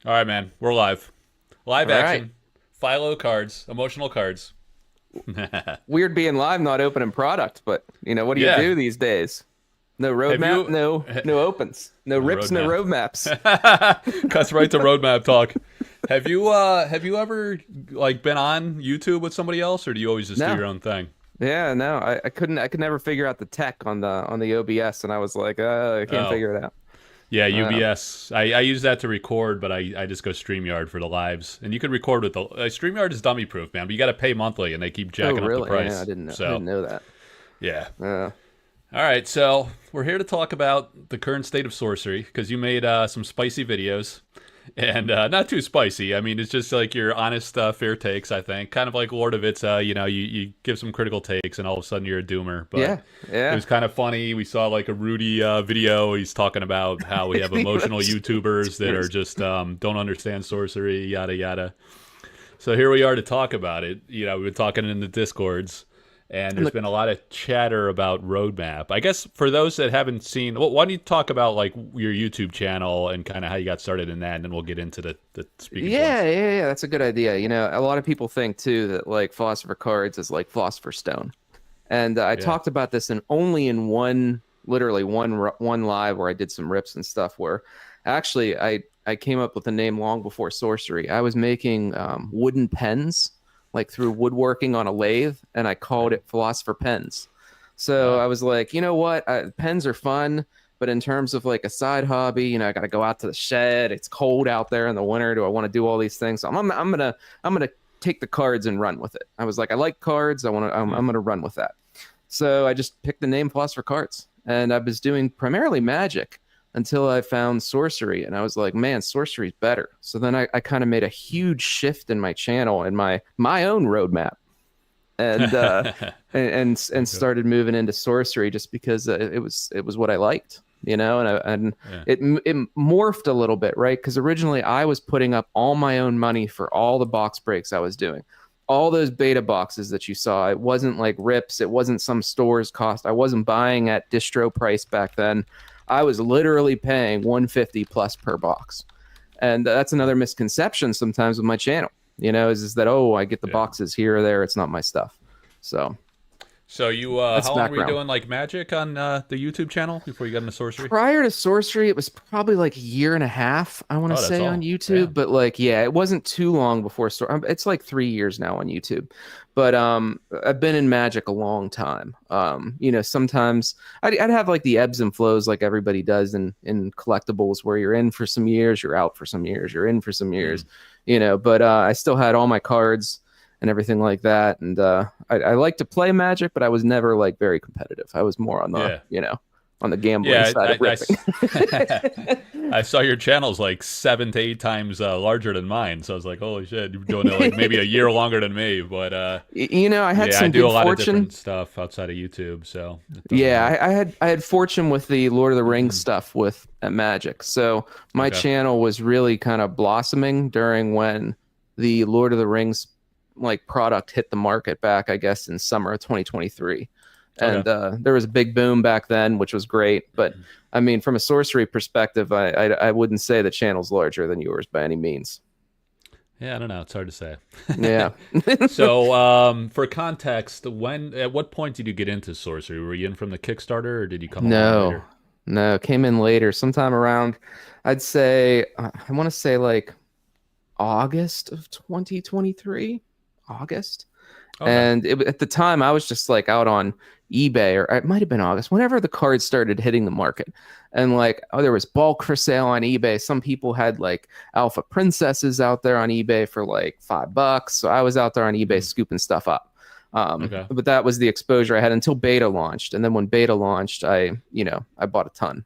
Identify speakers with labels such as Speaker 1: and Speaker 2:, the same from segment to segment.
Speaker 1: All right, man. We're live. Live
Speaker 2: All right.
Speaker 1: action. Philo cards. Emotional cards.
Speaker 2: Weird being live, not opening product, but what do you
Speaker 1: Yeah.
Speaker 2: do these days? No
Speaker 1: Have
Speaker 2: roadmap,
Speaker 1: you
Speaker 2: no opens, no rips, no
Speaker 1: roadmap?
Speaker 2: roadmaps.
Speaker 1: Cuts right to roadmap talk. Have you ever like been on YouTube with somebody else, or do you always just do
Speaker 2: No.
Speaker 1: your own thing?
Speaker 2: Yeah, no. I could never figure out the tech on the OBS, and I was like, I can't
Speaker 1: Oh,
Speaker 2: figure it out.
Speaker 1: yeah,
Speaker 2: Uh,
Speaker 1: UBS. I use that to record, but I just go StreamYard for the lives. And you can record with the StreamYard is dummy proof, man. But you got to pay monthly, and they keep
Speaker 2: oh,
Speaker 1: jacking up the
Speaker 2: really? Yeah,
Speaker 1: price.
Speaker 2: I
Speaker 1: So
Speaker 2: didn't know that.
Speaker 1: yeah.
Speaker 2: Uh,
Speaker 1: All right, so we're here to talk about the current state of sorcery because you made some spicy videos, and not too spicy. I mean, it's just like your honest, fair takes. I think kind of like Lord of It's. You give some critical takes, and all of a sudden you're a doomer. But
Speaker 2: yeah,
Speaker 1: it
Speaker 2: yeah.
Speaker 1: was kind of funny. We saw like a Rudy video. He's talking about how we have emotional YouTubers that are just don't understand sorcery, yada yada. So here we are to talk about it. We've been talking in the discords, and
Speaker 2: And
Speaker 1: there's
Speaker 2: the,
Speaker 1: been a lot of chatter about roadmap. I guess for those that haven't seen, well, why don't you talk about like your YouTube channel and kind of how you got started in that, and then we'll get into the speaking
Speaker 2: yeah,
Speaker 1: points.
Speaker 2: yeah, yeah. That's a good idea. A lot of people think too that like Philosopher Cards is like Philosopher Stone. And I
Speaker 1: Yeah.
Speaker 2: talked about this in only in one, literally one live where I did some rips and stuff. Where actually I came up with the name long before sorcery. I was making wooden pens, like through woodworking on a lathe, and I called
Speaker 1: Right.
Speaker 2: it Philosopher Pens. So
Speaker 1: Wow.
Speaker 2: I was like, you know what? Pens are fun, but in terms of like a side hobby, I got to go out to the shed. It's cold out there in the winter. Do I want to do all these things? So I'm gonna take the cards and run with it. I was like, I like cards.
Speaker 1: Hmm.
Speaker 2: I'm gonna run with that. So I just picked the name Philosopher Cards, and I was doing primarily Magic until I found Sorcery, and I was like, man, Sorcery's better. So then I kind of made a huge shift in my channel and my own roadmap, and and
Speaker 1: Okay.
Speaker 2: started moving into Sorcery just because it was what I liked. And
Speaker 1: Yeah.
Speaker 2: it morphed a little bit, right? Because originally I was putting up all my own money for all the box breaks I was doing, all those beta boxes that you saw. It wasn't like rips, it wasn't some store's cost. I wasn't buying at distro price back then. I was literally paying 150 plus per box. And that's another misconception sometimes with my channel, is that, oh, I get the
Speaker 1: Yeah.
Speaker 2: boxes here or there, it's not my stuff. So
Speaker 1: So you,
Speaker 2: that's
Speaker 1: how long were you
Speaker 2: background.
Speaker 1: doing like magic on the YouTube channel before you got into sorcery?
Speaker 2: Prior to sorcery, it was probably like a year and a half, I want to
Speaker 1: Oh, that's
Speaker 2: say, on
Speaker 1: all. Yeah.
Speaker 2: YouTube. But like, yeah, it wasn't too long before it's like 3 years now on YouTube. But I've been in Magic a long time. Sometimes I'd have like the ebbs and flows like everybody does in collectibles, where you're in for some years, you're out for some years, you're in for some years.
Speaker 1: Mm.
Speaker 2: But I still had all my cards and everything like that. And I like to play Magic, but I was never like very competitive. I was more on the,
Speaker 1: Yeah.
Speaker 2: on the gambling
Speaker 1: Yeah,
Speaker 2: side of ripping.
Speaker 1: I saw your channel's like 7 to 8 times larger than mine, so I was like, "Holy shit, you're doing it like maybe a year longer than me." But
Speaker 2: I had
Speaker 1: yeah, I
Speaker 2: some
Speaker 1: do a
Speaker 2: good
Speaker 1: lot of
Speaker 2: fortune.
Speaker 1: different stuff outside of YouTube, so it doesn't
Speaker 2: Yeah,
Speaker 1: hurt.
Speaker 2: I had fortune with the Lord of the Rings stuff with at Magic. So my
Speaker 1: Okay.
Speaker 2: channel was really kind of blossoming during when the Lord of the Rings like product hit the market back, I guess, in summer of 2023.
Speaker 1: Okay.
Speaker 2: And there was a big boom back then, which was great. But I mean, from a sorcery perspective, I wouldn't say the channel's larger than yours by any means.
Speaker 1: Yeah, I don't know. It's hard to say.
Speaker 2: Yeah.
Speaker 1: So, for context, at what point did you get into sorcery? Were you in from the Kickstarter, or did you come along
Speaker 2: No,
Speaker 1: later?
Speaker 2: no, came in later, sometime around, I'd say, I want to say like August of 2023, August.
Speaker 1: Okay.
Speaker 2: And at the time, I was just like out on eBay, or it might have been August, whenever the cards started hitting the market. And like, oh, there was bulk for sale on eBay. Some people had like alpha princesses out there on eBay for like $5. So I was out there on eBay
Speaker 1: Hmm.
Speaker 2: scooping stuff up.
Speaker 1: Okay.
Speaker 2: But that was the exposure I had until beta launched. And then when beta launched, I bought a ton.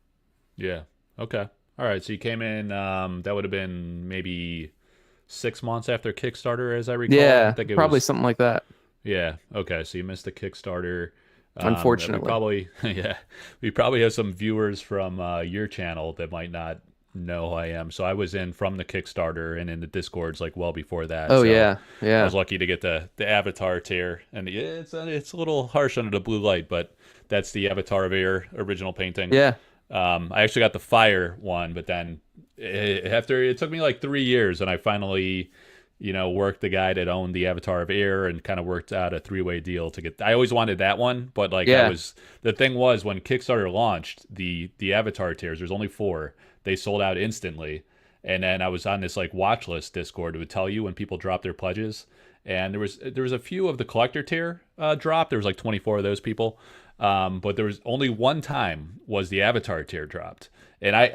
Speaker 1: Yeah. Okay. All right. So you came in. That would have been maybe 6 months after Kickstarter, as I recall. I
Speaker 2: Yeah,
Speaker 1: think it
Speaker 2: probably
Speaker 1: was.
Speaker 2: something like that.
Speaker 1: Yeah. Okay. So you missed the Kickstarter. We
Speaker 2: Unfortunately.
Speaker 1: probably, yeah, we probably have some viewers from your channel that might not know who I am. So I was in from the Kickstarter and in the Discords like well before that.
Speaker 2: Oh
Speaker 1: So
Speaker 2: yeah,
Speaker 1: I
Speaker 2: yeah.
Speaker 1: was lucky to get the avatar tier, and it's a little harsh under the blue light, but that's the avatar of your original painting.
Speaker 2: Yeah.
Speaker 1: I actually got the fire one, but then after it took me like 3 years, and I finally, worked the guy that owned the Avatar of Air and kind of worked out a 3-way deal to get. I always wanted that one, but like
Speaker 2: Yeah.
Speaker 1: the thing was when Kickstarter launched the Avatar tiers. There's only 4. They sold out instantly, and then I was on this like watch list Discord. It would tell you when people drop their pledges, and there was a few of the collector tier drop. There was like 24 of those people. But there was only one time was the Avatar tier dropped, and I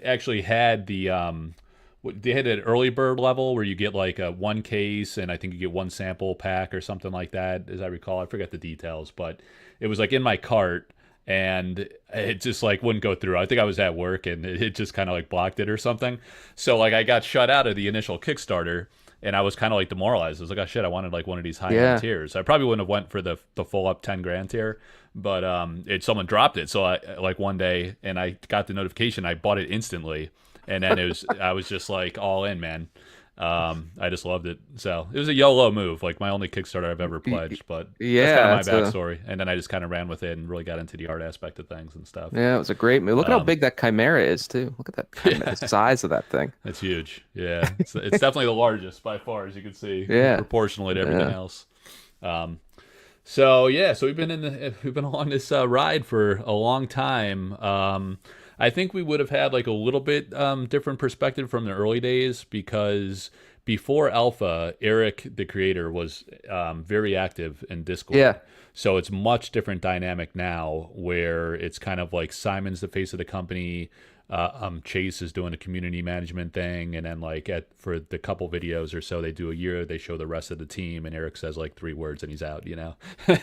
Speaker 1: actually had they had an early bird level where you get like a 1 case, and I think you get 1 sample pack or something like that, as I recall. I forget the details, but it was like in my cart, and it just like wouldn't go through. I think I was at work, and it just kind of like blocked it or something. So like I got shut out of the initial Kickstarter, and I was kind of like demoralized. I was like, oh shit, I wanted like one of these high end tiers. I probably wouldn't have went for the full up 10 grand tier, but someone dropped it. So I like one day, and I got the notification. I bought it instantly, and then I was just like all in, man. I just loved it. So it was a YOLO move, like my only Kickstarter I've ever pledged. But
Speaker 2: Yeah,
Speaker 1: that's kind of my backstory. And then I just kind of ran with it and really got into the art aspect of things and stuff.
Speaker 2: Yeah, it was a great move. Look at how big that chimera is, too. Look at that chimera, the size of that thing.
Speaker 1: It's huge. Yeah, it's definitely the largest by far, as you can see.
Speaker 2: Yeah,
Speaker 1: proportionally to everything else. So we've been on this ride for a long time. I think we would have had like a little bit different perspective from the early days, because before Alpha, Eric, the creator, was very active in Discord.
Speaker 2: Yeah.
Speaker 1: So it's much different dynamic now, where it's kind of like Simon's the face of the company. Chase is doing a community management thing, and then like for the couple videos or so they do a year, they show the rest of the team, and Eric says like 3 words and he's out.
Speaker 2: Yeah.
Speaker 1: So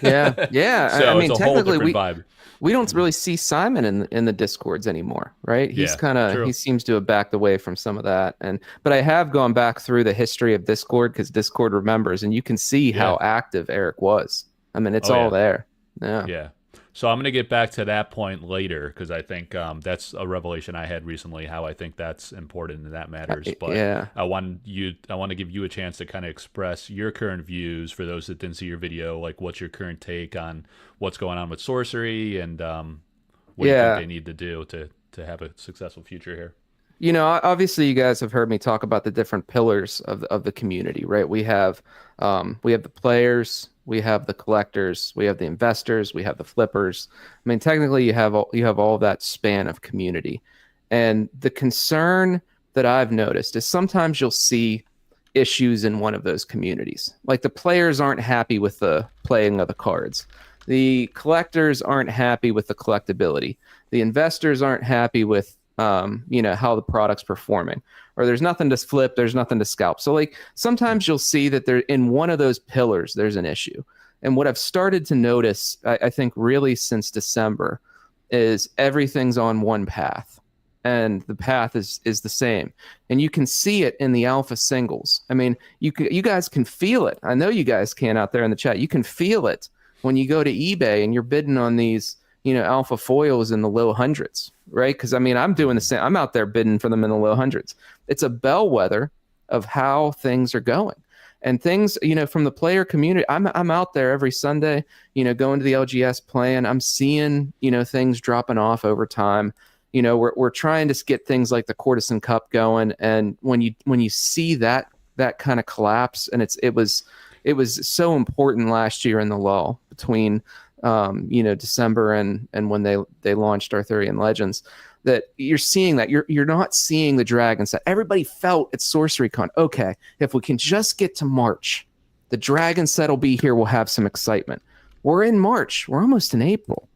Speaker 2: I mean,
Speaker 1: it's a whole
Speaker 2: technically,
Speaker 1: different vibe.
Speaker 2: we don't really see Simon in the Discords anymore, right? He's
Speaker 1: true.
Speaker 2: he seems to have backed away from some of that. But I have gone back through the history of Discord, because Discord remembers, and you can see how active Eric was. I mean, it's all there.
Speaker 1: Yeah. So I'm going to get back to that point later, because I think that's a revelation I had recently, how I think that's important and that matters. But I want to give you a chance to kind of express your current views for those that didn't see your video. Like, what's your current take on what's going on with Sorcery, and what do you think they need to do to have a successful future here?
Speaker 2: Obviously, you guys have heard me talk about the different pillars of the community, right? We have the players, we have the collectors, we have the investors, we have the flippers. I mean, technically, you have all that span of community. And the concern that I've noticed is sometimes you'll see issues in one of those communities. Like, the players aren't happy with the playing of the cards. The collectors aren't happy with the collectability. The investors aren't happy with how the product's performing, or there's nothing to flip, there's nothing to scalp. So like sometimes you'll see that there in one of those pillars there's an issue. And what I've started to notice, I think really since December, is everything's on one path, and the path is the same, and you can see it in the alpha singles. I mean, you guys can feel it. I know you guys can out there in the chat. You can feel it when you go to eBay and you're bidding on these alpha foils in the low hundreds, right? Because I mean, I'm doing the same. I'm out there bidding for them in the low hundreds. It's a bellwether of how things are going, and things, from the player community. I'm out there every Sunday, going to the LGS playing. I'm seeing, things dropping off over time. We're trying to get things like the Courtesan Cup going, and when you see that kind of collapse, and it was so important last year in the lull between December and when they launched Arthurian Legends, that you're seeing that you're not seeing the dragon set. Everybody felt at SorceryCon, okay, if we can just get to March, the dragon set will be here. We'll have some excitement. We're in March. We're almost in April.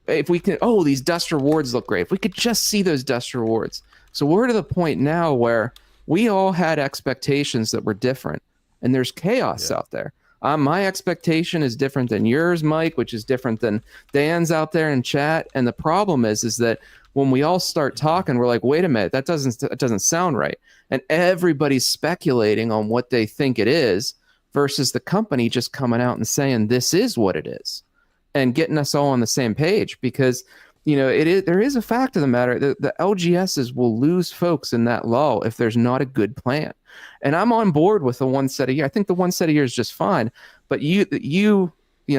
Speaker 2: If we can, these dust rewards look great. If we could just see those dust rewards. So we're to the point now where we all had expectations that were different, and there's chaos out there. My expectation is different than yours, Mike, which is different than Dan's out there in chat. And the problem is that when we all start talking, we're like, wait a minute, that doesn't sound right. And everybody's speculating on what they think it is versus the company just coming out and saying, this is what it is, and getting us all on the same page. Because, there is a fact of the matter that the LGSs will lose folks in that lull if there's not a good plan. And I'm on board with the one set a year. I think the one set a year is just fine. But you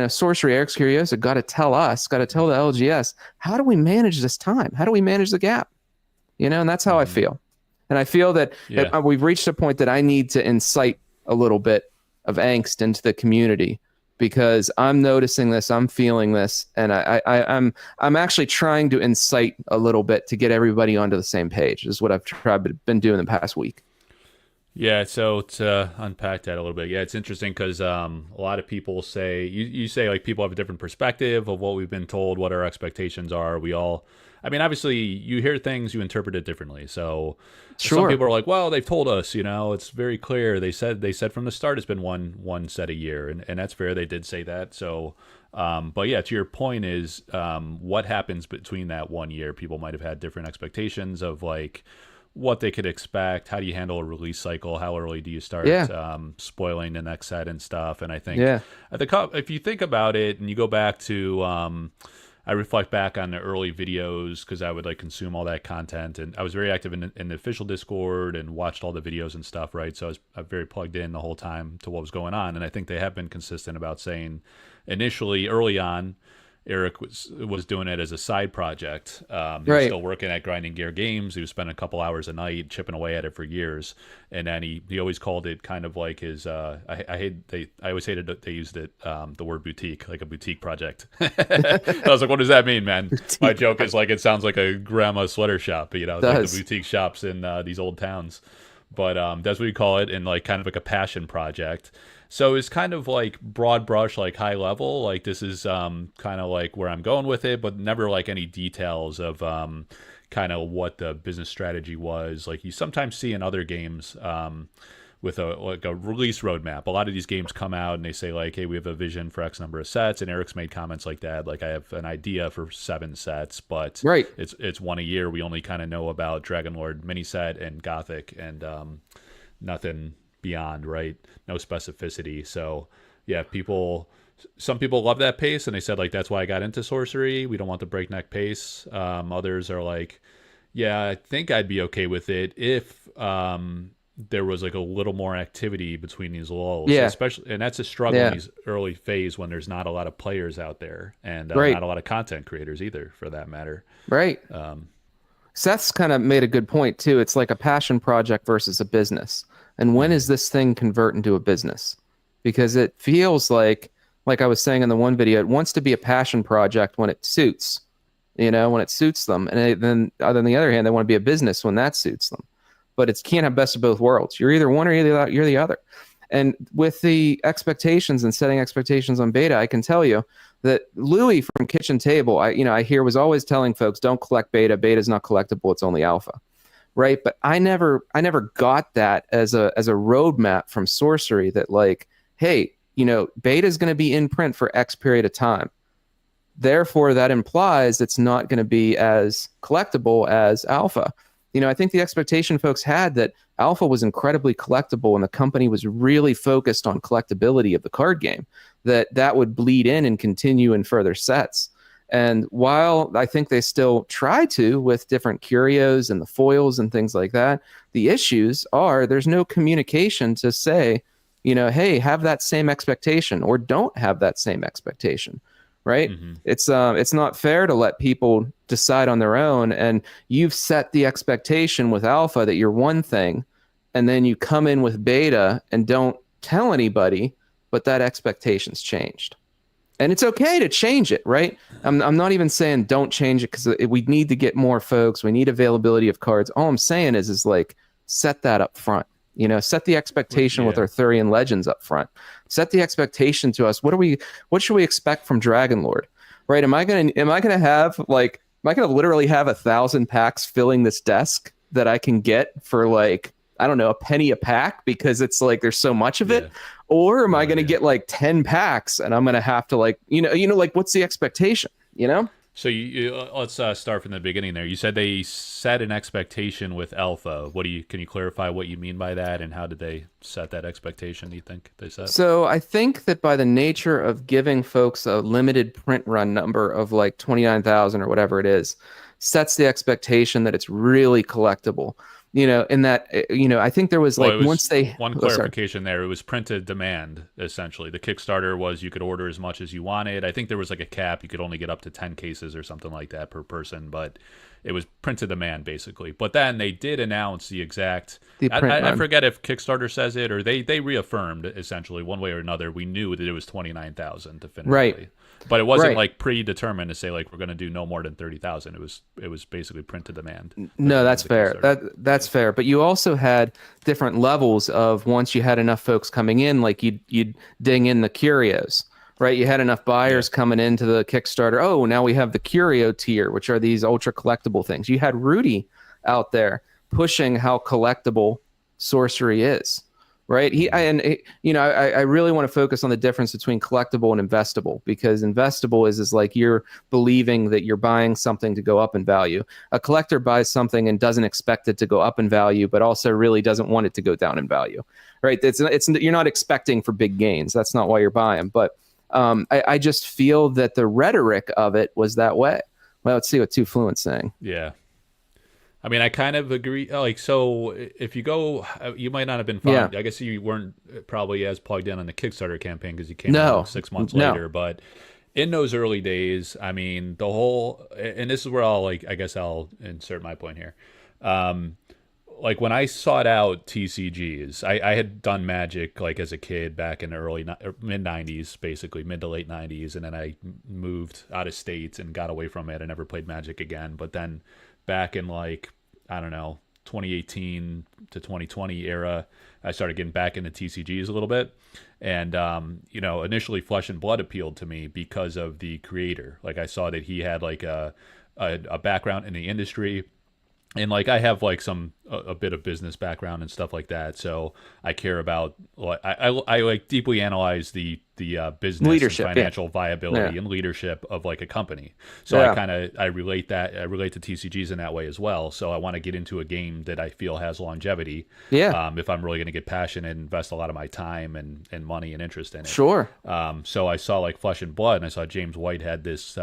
Speaker 2: Sorcery, Eric's Curiosa got to tell us, got to tell the LGS, how do we manage this time? How do we manage the gap? And that's how I feel. And I feel that we've reached a point that I need to incite a little bit of angst into the community, because I'm noticing this, I'm feeling this, and I'm actually trying to incite a little bit to get everybody onto the same page. Is what I've been doing the past week.
Speaker 1: Yeah, so to unpack that a little bit, it's interesting because a lot of people say, you say like people have a different perspective of what we've been told, what our expectations are. Obviously you hear things, you interpret it differently. So some people are like, well, they've told us, it's very clear. They said from the start it's been one set a year, and that's fair. They did say that. So, but yeah, to your point is what happens between that 1 year? People might have had different expectations of like what they could expect. How do you handle a release cycle? How early do you start spoiling the next set and stuff? And I think if you think about it and you go back to I reflect back on the early videos because I would like consume all that content, and I was very active in the official Discord and watched all the videos and stuff, right? So I was very plugged in the whole time to what was going on, and I think they have been consistent about saying initially early on Eric was doing it as a side project. He was still working at Grinding Gear Games. He was spending a couple hours a night chipping away at it for years. And then he always called it kind of like his, I always hated that they used it, the word boutique, like a boutique project. I was like, what does that mean, man? My joke is like, it sounds like a grandma sweater shop, like the boutique shops in these old towns. But that's what you call it, and like kind of like a passion project. So it's kind of like broad brush, like high level, like this is kind of like where I'm going with it, but never like any details of kind of what the business strategy was. Like you sometimes see in other games with a release roadmap. A lot of these games come out and they say like, hey, we have a vision for X number of sets. And Eric's made comments like that. Like I have an idea for 7 sets, but it's one a year. We only kind of know about Dragonlord mini set and Gothic and nothing beyond, right? No specificity. So yeah, some people love that pace, and they said like that's why I got into sorcery. We don't want the breakneck pace. Others are like, yeah, I think I'd be okay with it if there was like a little more activity between these lulls. Especially, and that's a struggle in these early phase when there's not a lot of players out there, and not a lot of content creators either, for that matter.
Speaker 2: Seth's kind of made a good point too. It's like a passion project versus a business. And when is this thing convert into a business? Because it feels like I was saying in the one video, it wants to be a passion project when it suits, when it suits them. And then on the other hand, they want to be a business when that suits them. But it can't have best of both worlds. You're either one or you're the other. And with the expectations and setting expectations on beta, I can tell you that Louis from Kitchen Table, I hear was always telling folks, don't collect beta. Beta is not collectible. It's only alpha. Right. But I never got that as a roadmap from Sorcery that like, hey, beta is going to be in print for X period of time. Therefore, that implies it's not going to be as collectible as alpha. I think the expectation folks had that alpha was incredibly collectible and the company was really focused on collectability of the card game, that would bleed in and continue in further sets. And while I think they still try to with different curios and the foils and things like that, the issues are there's no communication to say, hey, have that same expectation or don't have that same expectation, right? Mm-hmm. It's not fair to let people decide on their own. And you've set the expectation with alpha that you're one thing, and then you come in with beta and don't tell anybody, but that expectation's changed. And it's okay to change it, right? I'm not even saying don't change it because we need to get more folks. We need availability of cards. All I'm saying is like set that up front. Set the expectation with Arthurian Legends up front. Set the expectation to us. What should we expect from Dragonlord, right? Am I gonna literally have 1,000 packs filling this desk that I can get for like, I don't know, a penny a pack because it's like there's so much of it? Or am I going to get like 10 packs and I'm going to have to like, like what's the expectation,
Speaker 1: So let's start from the beginning there. You said they set an expectation with alpha. Can you clarify what you mean by that, and how did they set that expectation, you think they set?
Speaker 2: So I think that by the nature of giving folks a limited print run number of like 29,000 or whatever it is, sets the expectation that it's really collectible. in that, I think there was
Speaker 1: Well,
Speaker 2: like
Speaker 1: it was
Speaker 2: once they,
Speaker 1: one
Speaker 2: oh, sorry.
Speaker 1: clarification there. It was printed demand, essentially. The Kickstarter was you could order as much as you wanted. I think there was like a cap. You could only get up to 10 cases or something like that per person, but it was printed demand, basically. But then they did announce the exact...
Speaker 2: The print
Speaker 1: I
Speaker 2: run.
Speaker 1: forget if Kickstarter says it or they reaffirmed, essentially, one way or another. We knew that it was 29,000 definitively.
Speaker 2: Right.
Speaker 1: But it wasn't
Speaker 2: Right.
Speaker 1: like predetermined to say like we're going to do no more than 30,000. It was basically printed demand.
Speaker 2: No, that's fair.
Speaker 1: Kickstarter.
Speaker 2: That's fair. But you also had different levels of, once you had enough folks coming in, like you'd ding in the curios, right? You had enough buyers coming into the Kickstarter. Oh, now we have the curio tier, which are these ultra collectible things. You had Rudy out there pushing how collectible sorcery is. Right. I really want to focus on the difference between collectible and investable, because investable is like you're believing that you're buying something to go up in value. A collector buys something and doesn't expect it to go up in value, but also really doesn't want it to go down in value. Right. It's you're not expecting for big gains. That's not why you're buying. But I just feel that the rhetoric of it was that way. Well, let's see what Too Fluent's saying.
Speaker 1: Yeah. I mean, I kind of agree. Like, so if you go, you might not have been fine. I guess you weren't probably as plugged in on the Kickstarter campaign because you came out 6 months later. But in those early days, I mean, the whole, and this is where I guess I'll insert my point here. Like when I sought out TCGs, I had done Magic like as a kid back in the early mid 90s, basically mid to late 90s. And then I moved out of state and got away from it. I never played Magic again. But then back in like, I don't know, 2018 to 2020 era, I started getting back into TCGs a little bit. And, initially Flesh and Blood appealed to me because of the creator. Like I saw that he had like a background in the industry. And like I have like a bit of business background and stuff like that, so I care about I like deeply analyze the business
Speaker 2: leadership,
Speaker 1: and financial viability and leadership of like a company. So I relate to TCGs in that way as well. So I want to get into a game that I feel has longevity. Yeah. If I'm really going to get passionate and invest a lot of my time and money and interest in it.
Speaker 2: Sure.
Speaker 1: So I saw like Flesh and Blood, and I saw James White had this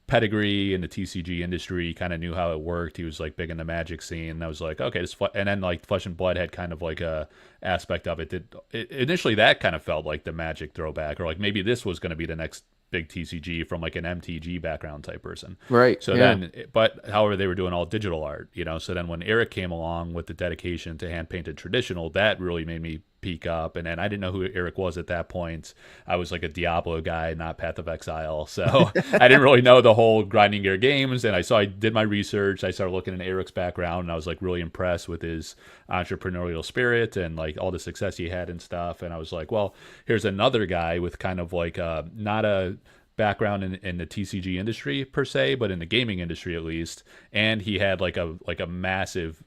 Speaker 1: pedigree in the TCG industry, kind of knew how it worked. He was like big in the Magic scene. And I was like, okay, and then like Flesh and Blood had kind of like a aspect of it that initially that kind of felt like the Magic throwback, or like maybe this was going to be the next big TCG from like an MTG background type person.
Speaker 2: Right.
Speaker 1: So then, but however, they were doing all digital art, so then when Eric came along with the dedication to hand painted traditional, that really made me peak up. And then I didn't know who Eric was at that point. I was like a Diablo guy, not Path of Exile. So I didn't really know the whole grinding gear games. And I did my research. I started looking at Eric's background, and I was like really impressed with his entrepreneurial spirit and like all the success he had and stuff. And I was like, well, here's another guy with kind of like not a background in the TCG industry per se, but in the gaming industry at least, and he had like a massive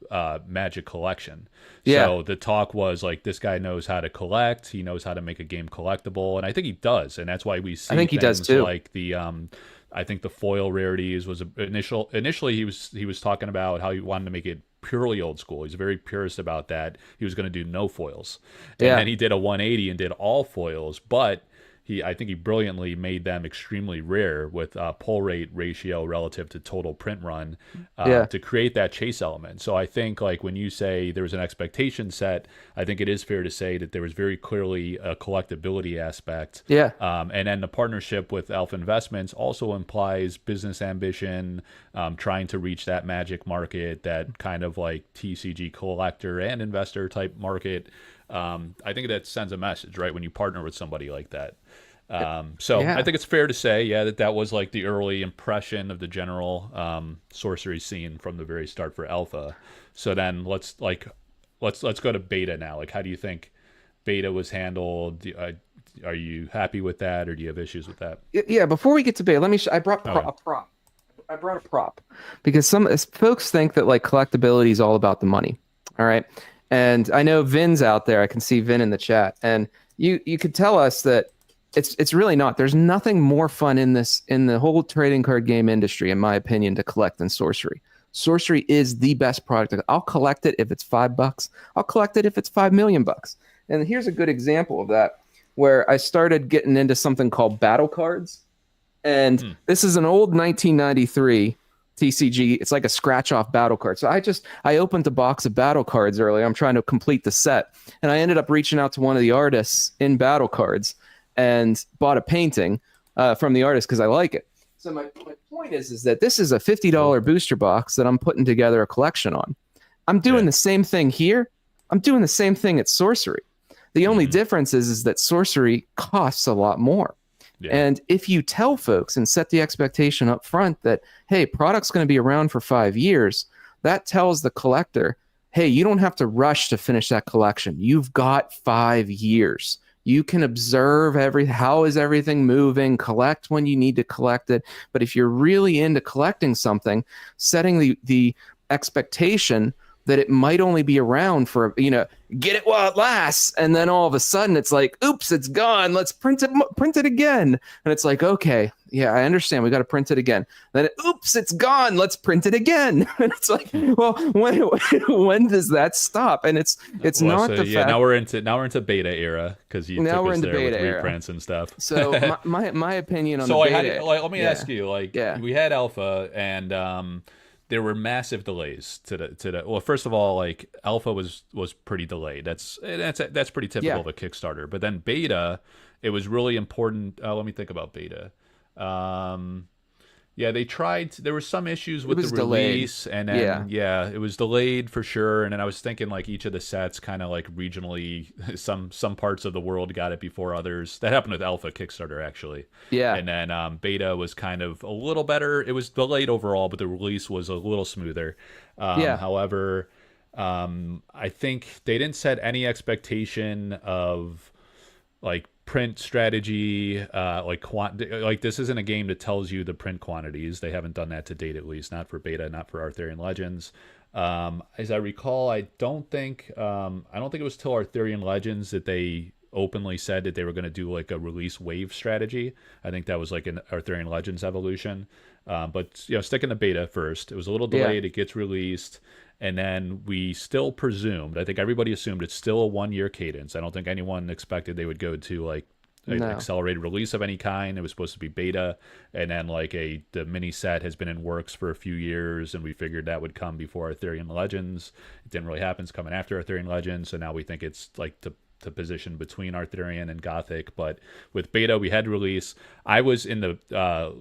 Speaker 1: Magic collection. So the talk was like, this guy knows how to collect, he knows how to make a game collectible, and I think he does, and that's why we see
Speaker 2: he does too.
Speaker 1: Like the I think the foil rarities was initially he was talking about how he wanted to make it purely old school. He's very purist about that. He was going to do no foils, and then he did a 180 and did all foils, but I think he brilliantly made them extremely rare with pull rate ratio relative to total print run to create that chase element. So I think like when you say there was an expectation set, I think it is fair to say that there was very clearly a collectability aspect. Yeah. And then the partnership with Alpha Investments also implies business ambition, trying to reach that Magic market, that kind of like TCG collector and investor type market. I think that sends a message, right, when you partner with somebody like that. I think it's fair to say, that was like the early impression of the general sorcery scene from the very start for Alpha. So then let's go to beta now. Like, how do you think beta was handled? Are you happy with that, or do you have issues with that?
Speaker 2: Yeah. Before we get to beta, I brought a prop. I brought a prop because some folks think that like collectability is all about the money. All right. And I know Vin's out there. I can see Vin in the chat, and you could tell us that it's really not. There's nothing more fun in the whole trading card game industry, in my opinion, to collect than sorcery. Sorcery is the best product. I'll collect it if it's $5. I'll collect it if it's $5 million. And here's a good example of that, where I started getting into something called battle cards. And this is an old 1993 TCG. It's like a scratch off battle card. So I opened a box of battle cards earlier. I'm trying to complete the set, and I ended up reaching out to one of the artists in battle cards and bought a painting from the artist because I like it. So my point is that this is a $50 booster box that I'm putting together a collection on. I'm doing the same thing here. I'm doing the same thing at Sorcery. The only difference is that Sorcery costs a lot more. Yeah. And if you tell folks and set the expectation up front that, hey, product's going to be around for 5 years, that tells the collector, hey, you don't have to rush to finish that collection. You've got 5 years. You can observe how is everything moving, collect when you need to collect it. But if you're really into collecting something, setting the expectation that it might only be around for, get it while it lasts. And then all of a sudden it's like, oops, it's gone. Let's print it again. And it's like, okay, yeah, I understand. We got to print it again. Then, oops, it's gone. Let's print it again. And it's like, well, when does that stop? And it's not the fact.
Speaker 1: Now we're into beta era because you took us there with reprints and stuff.
Speaker 2: So my opinion on
Speaker 1: let me ask you, we had alpha and, there were massive delays to the well, first of all, like alpha was pretty delayed. That's pretty typical of a Kickstarter. But then beta, it was really important. Let me think about beta. They tried. There were some issues with the release, and then it was delayed for sure. And then I was thinking like each of the sets, kind of like regionally, some parts of the world got it before others. That happened with Alpha Kickstarter actually. Yeah. And then Beta was kind of a little better. It was delayed overall, but the release was a little smoother. However, I think they didn't set any expectation of like print strategy, like this isn't a game that tells you the print quantities. They haven't done that to date, at least not for beta, not for Arthurian Legends. As I recall, I don't think it was till Arthurian Legends that they openly said that they were going to do like a release wave strategy. I think that was like an Arthurian Legends evolution. But sticking to beta first, it was a little delayed. It gets released. And then we still presumed, I think everybody assumed it's still a 1 year cadence. I don't think anyone expected they would go to like an accelerated release of any kind. It was supposed to be beta. And then like the mini set has been in works for a few years, and we figured that would come before Arthurian Legends. It didn't really happen. It's coming after Arthurian Legends. So now we think it's like the position between Arthurian and Gothic. But with beta, we had release. I was in the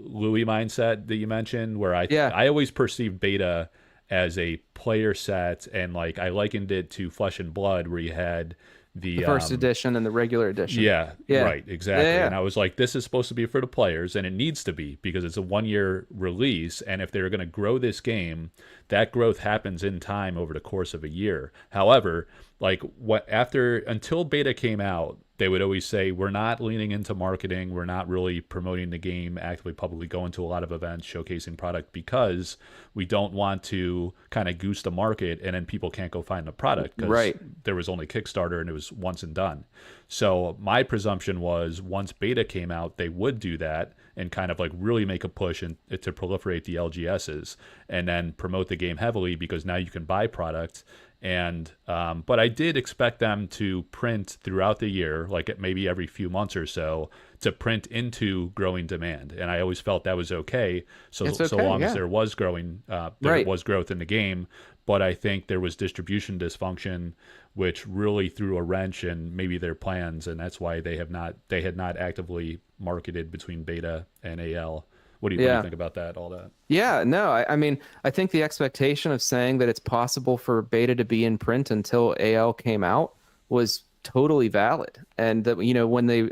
Speaker 1: Louis mindset that you mentioned, where I always perceived beta as a player set, and like I likened it to Flesh and Blood, where you had the
Speaker 2: first edition and the regular edition.
Speaker 1: Yeah, right, exactly. And I was like, this is supposed to be for the players, and it needs to be, because it's a 1 year release, and if they're going to grow this game, that growth happens in time over the course of a year. However, like until beta came out, they would always say, we're not leaning into marketing, we're not really promoting the game actively, publicly going to a lot of events showcasing product, because we don't want to kind of goose the market and then people can't go find the product, because there was only Kickstarter and it was once and done. So my presumption was once beta came out, they would do that and kind of like really make a push to proliferate the LGSs and then promote the game heavily, because now you can buy product. And but I did expect them to print throughout the year, like maybe every few months or so, to print into growing demand. And I always felt that was okay, so long as there was was growth in the game. But I think there was distribution dysfunction, which really threw a wrench in maybe their plans, and that's why they had not actively marketed between beta and AL. What do you think about that? All that?
Speaker 2: Yeah, no, I mean, I think the expectation of saying that it's possible for beta to be in print until AL came out was totally valid. And that, when they,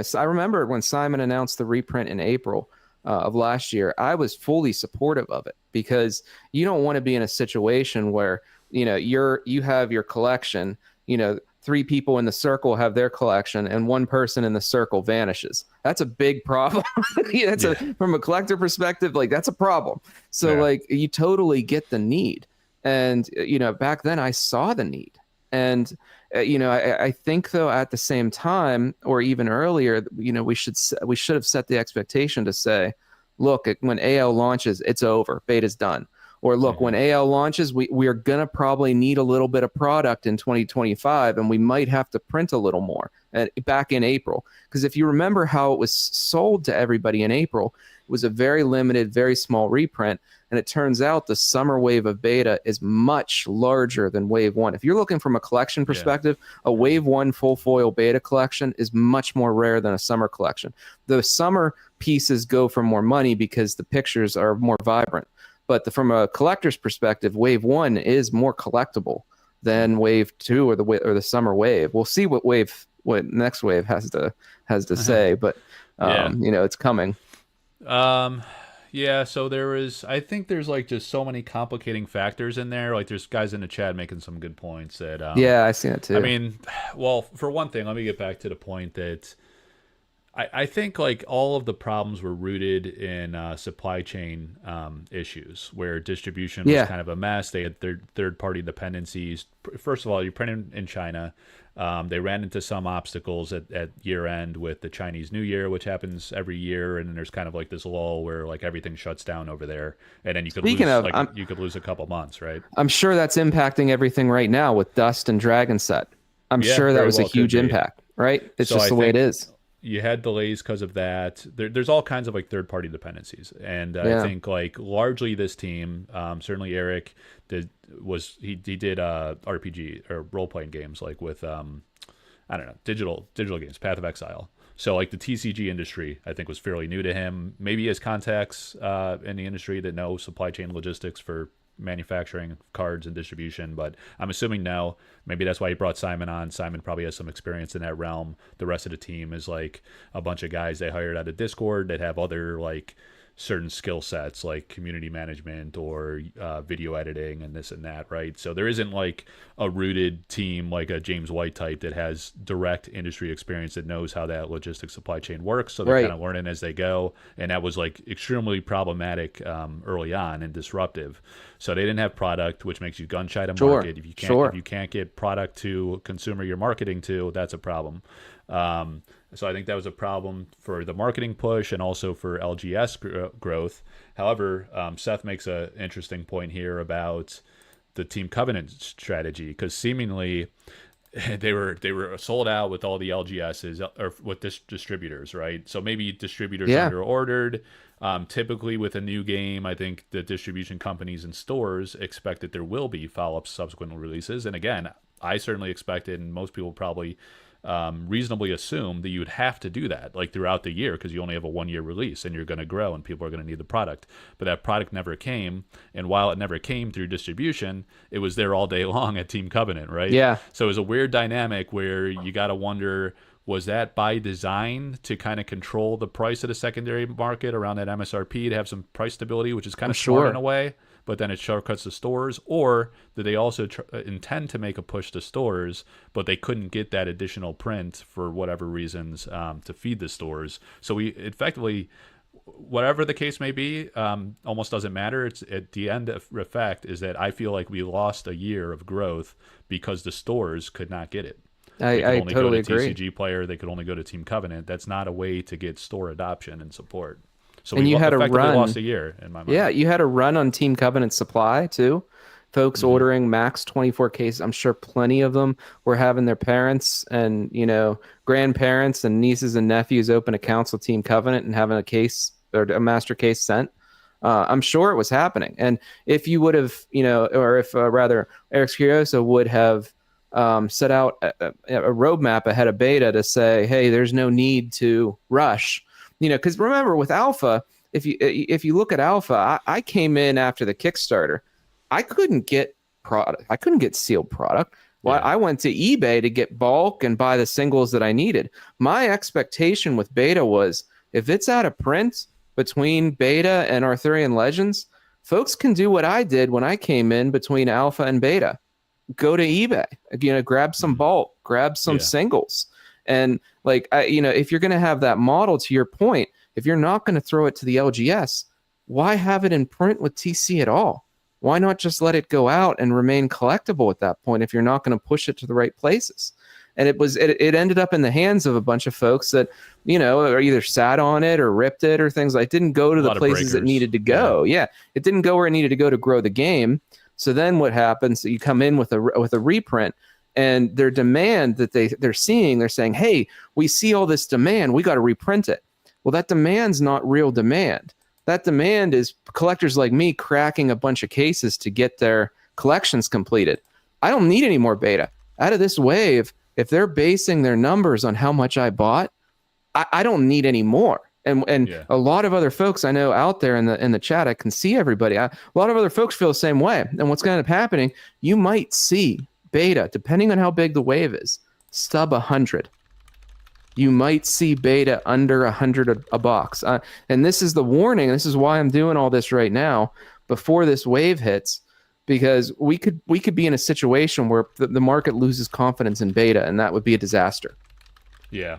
Speaker 2: so I remember when Simon announced the reprint in April of last year, I was fully supportive of it, because you don't want to be in a situation where, you have your collection, 3 people in the circle have their collection and 1 person in the circle vanishes. That's a big problem. From a collector perspective, like that's a problem. So like you totally get the need. And, back then I saw the need. And, I think though at the same time, or even earlier, we should have set the expectation to say, look, when AL launches, it's over, beta's done. Or look, when AL launches, we are going to probably need a little bit of product in 2025, and we might have to print a little more back in April. Because if you remember how it was sold to everybody in April, was a very limited, very small reprint. And it turns out the summer wave of beta is much larger than wave one. If you're looking from a collection perspective, a wave one full foil beta collection is much more rare than a summer collection. The summer pieces go for more money because the pictures are more vibrant. But from a collector's perspective, wave one is more collectible than wave two or the summer wave. We'll see what next wave has to say, but it's coming.
Speaker 1: Yeah, so I think there's like just so many complicating factors in there. Like there's guys in the chat making some good points that
Speaker 2: I seen it too.
Speaker 1: I mean, well, for one thing, let me get back to the point that I think like all of the problems were rooted in supply chain issues where distribution was kind of a mess. They had third-party dependencies. First of all, you're printing in China. They ran into some obstacles at year end with the Chinese New Year, which happens every year, and then there's kind of like this lull where like everything shuts down over there, and then you could lose a couple months, right?
Speaker 2: I'm sure that's impacting everything right now with Dust and Dragon Set. I'm sure that was a huge impact, right? It's just the way it is.
Speaker 1: You had delays because of that. There's all kinds of like third-party dependencies, and I think like largely this team, certainly Eric did RPG or role-playing games like with I don't know, digital games, Path of Exile. So like the TCG industry, I think was fairly new to him. Maybe he has contacts in the industry that know supply chain logistics for manufacturing cards and distribution, but I'm assuming no. Maybe that's why he brought Simon on. Simon probably has some experience in that realm. The rest of the team is like a bunch of guys they hired out of Discord that have other like certain skill sets like community management or video editing and this and that, right? So there isn't like a rooted team like a James White type that has direct industry experience that knows how that logistics supply chain works. So they're kind of learning as they go, and that was like extremely problematic early on and disruptive. So they didn't have product, which makes you gun shy to market. If you can't get product to consumer you're marketing to, that's a problem. So I think that was a problem for the marketing push and also for LGS growth. However, Seth makes an interesting point here about the Team Covenant strategy, because seemingly they were sold out with all the LGSs or with distributors, right? So maybe distributors under ordered. Typically with a new game, I think the distribution companies and stores expect that there will be follow-up subsequent releases. And again, I certainly expected, and most people probably reasonably assume that you would have to do that like throughout the year because you only have a 1 year release and you're going to grow and people are going to need the product. But that product never came, and while it never came through distribution, it was there all day long at Team Covenant, right? Yeah. So it was a weird dynamic where you got to wonder, was that by design to kind of control the price of the secondary market around that MSRP to have some price stability, which is kind of smart in a way, but then it shortcuts the stores? Or did they also intend to make a push to stores, but they couldn't get that additional print for whatever reasons to feed the stores? So we effectively, whatever the case may be, almost doesn't matter. It's at the end effect is that I feel like we lost a year of growth because the stores could not get it. They could only totally go to agree. TCG Player. They could only go to Team Covenant. That's not a way to get store adoption and support. So we effectively lost a year in my mind.
Speaker 2: Yeah, you had a run on Team Covenant supply too. Folks ordering max 24 cases. I'm sure plenty of them were having their parents and grandparents and nieces and nephews open accounts with Team Covenant and having a case or a master case sent. I'm sure it was happening. And if you would have, or if rather Eric Scurioso would have set out a roadmap ahead of beta to say, hey, there's no need to rush. Because remember with Alpha, if you look at Alpha, I came in after the Kickstarter. I couldn't get product. I couldn't get sealed product. Well, I went to eBay to get bulk and buy the singles that I needed. My expectation with beta was if it's out of print between beta and Arthurian Legends, folks can do what I did when I came in between Alpha and beta. Go to eBay, grab some bulk, grab some singles. And if you're going to have that model, to your point, if you're not going to throw it to the LGS, why have it in print with TC at all? Why not just let it go out and remain collectible at that point if you're not going to push it to the right places? And it ended up in the hands of a bunch of folks that, are either sat on it or ripped it or things like. It didn't go to the places it needed to go. Yeah, it didn't go where it needed to go to grow the game. So then what happens? You come in with a reprint, and their demand that they're seeing, they're saying, hey, we see all this demand, we got to reprint it. Well, that demand's not real demand. That demand is collectors like me cracking a bunch of cases to get their collections completed. I don't need any more beta. Out of this wave, if they're basing their numbers on how much I bought, I don't need any more. And
Speaker 1: Yeah.
Speaker 2: a lot of other folks I know out there in the chat, I can see everybody. A lot of other folks feel the same way. And what's going to end up happening, you might see beta, depending on how big the wave is, sub 100. You might see beta under 100 a box. And this is the warning. This is why I'm doing all this right now before this wave hits, because we could be in a situation where the market loses confidence in beta, and that would be a disaster.
Speaker 1: Yeah.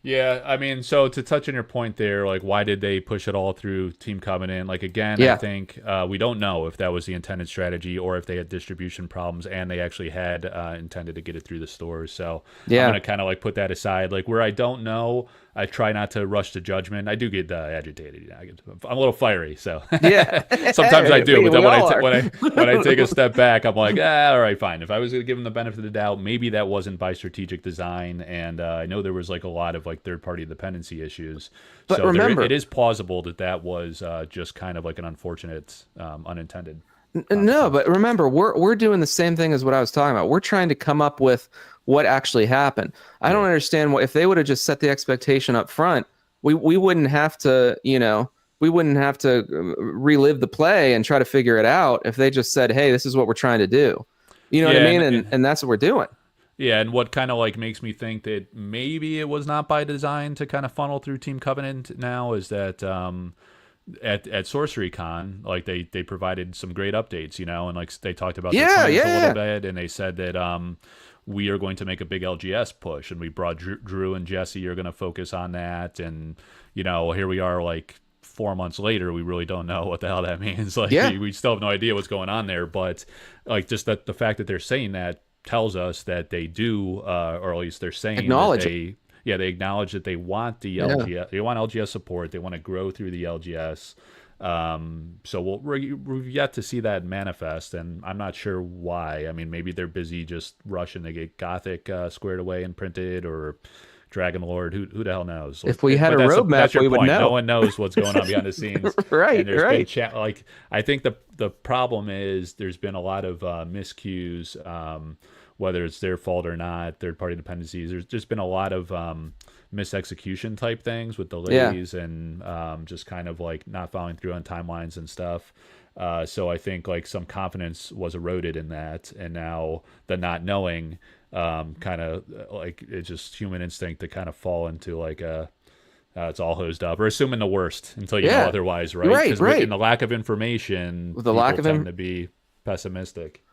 Speaker 1: Yeah, I mean, so to touch on your point there, like, why did they push it all through Team Covenant? Like, again, I think we don't know if that was the intended strategy or if they had distribution problems and they actually had intended to get it through the stores. So I'm going to kind of like put that aside. Like, where I don't know, I try not to rush to judgment. I do get agitated. I'm a little fiery, so sometimes I do. But then when I take a step back, I'm like, all right, fine. If I was going to give them the benefit of the doubt, maybe that wasn't by strategic design. And I know there was like a lot of like third-party dependency issues.
Speaker 2: But
Speaker 1: so
Speaker 2: remember,
Speaker 1: it is plausible that was just kind of like an unfortunate, unintended.
Speaker 2: No, but remember, we're doing the same thing as what I was talking about. We're trying to come up with what actually happened. I don't understand if they would have just set the expectation up front, we wouldn't have to, we wouldn't have to relive the play and try to figure it out if they just said, hey, this is what we're trying to do. You know what I mean? And that's what we're doing.
Speaker 1: Yeah, and what kind of like makes me think that maybe it was not by design to kind of funnel through Team Covenant now is that at Sorcery Con, like they provided some great updates, and like they talked about their plans a little bit, and they said that we are going to make a big LGS push, and we brought Drew and Jesse are going to focus on that, and here we are like 4 months later, we really don't know what the hell that means. Like we still have no idea what's going on there, but like just that the fact that they're saying that tells us that they do, or at least they're saying
Speaker 2: acknowledge
Speaker 1: that they acknowledge that they want the LGS, they want LGS support, they want to grow through the LGS. So we've yet to see that manifest, and I'm not sure why. I mean, maybe they're busy just rushing to get Gothic squared away and printed, or Dragon Lord. Who the hell knows?
Speaker 2: If we had a roadmap, we would know.
Speaker 1: No one knows what's going on behind the scenes.
Speaker 2: Right.
Speaker 1: Like I think the problem is there's been a lot of miscues, whether it's their fault or not, third-party dependencies. There's just been a lot of misexecution type things with delays and just kind of like not following through on timelines and stuff. So I think like some confidence was eroded in that, and now the not knowing kind of like it's just human instinct to kind of fall into like it's all hosed up, or assuming the worst until you know otherwise, right?
Speaker 2: Right.
Speaker 1: In the lack of information,
Speaker 2: with the lack of
Speaker 1: tend to be pessimistic.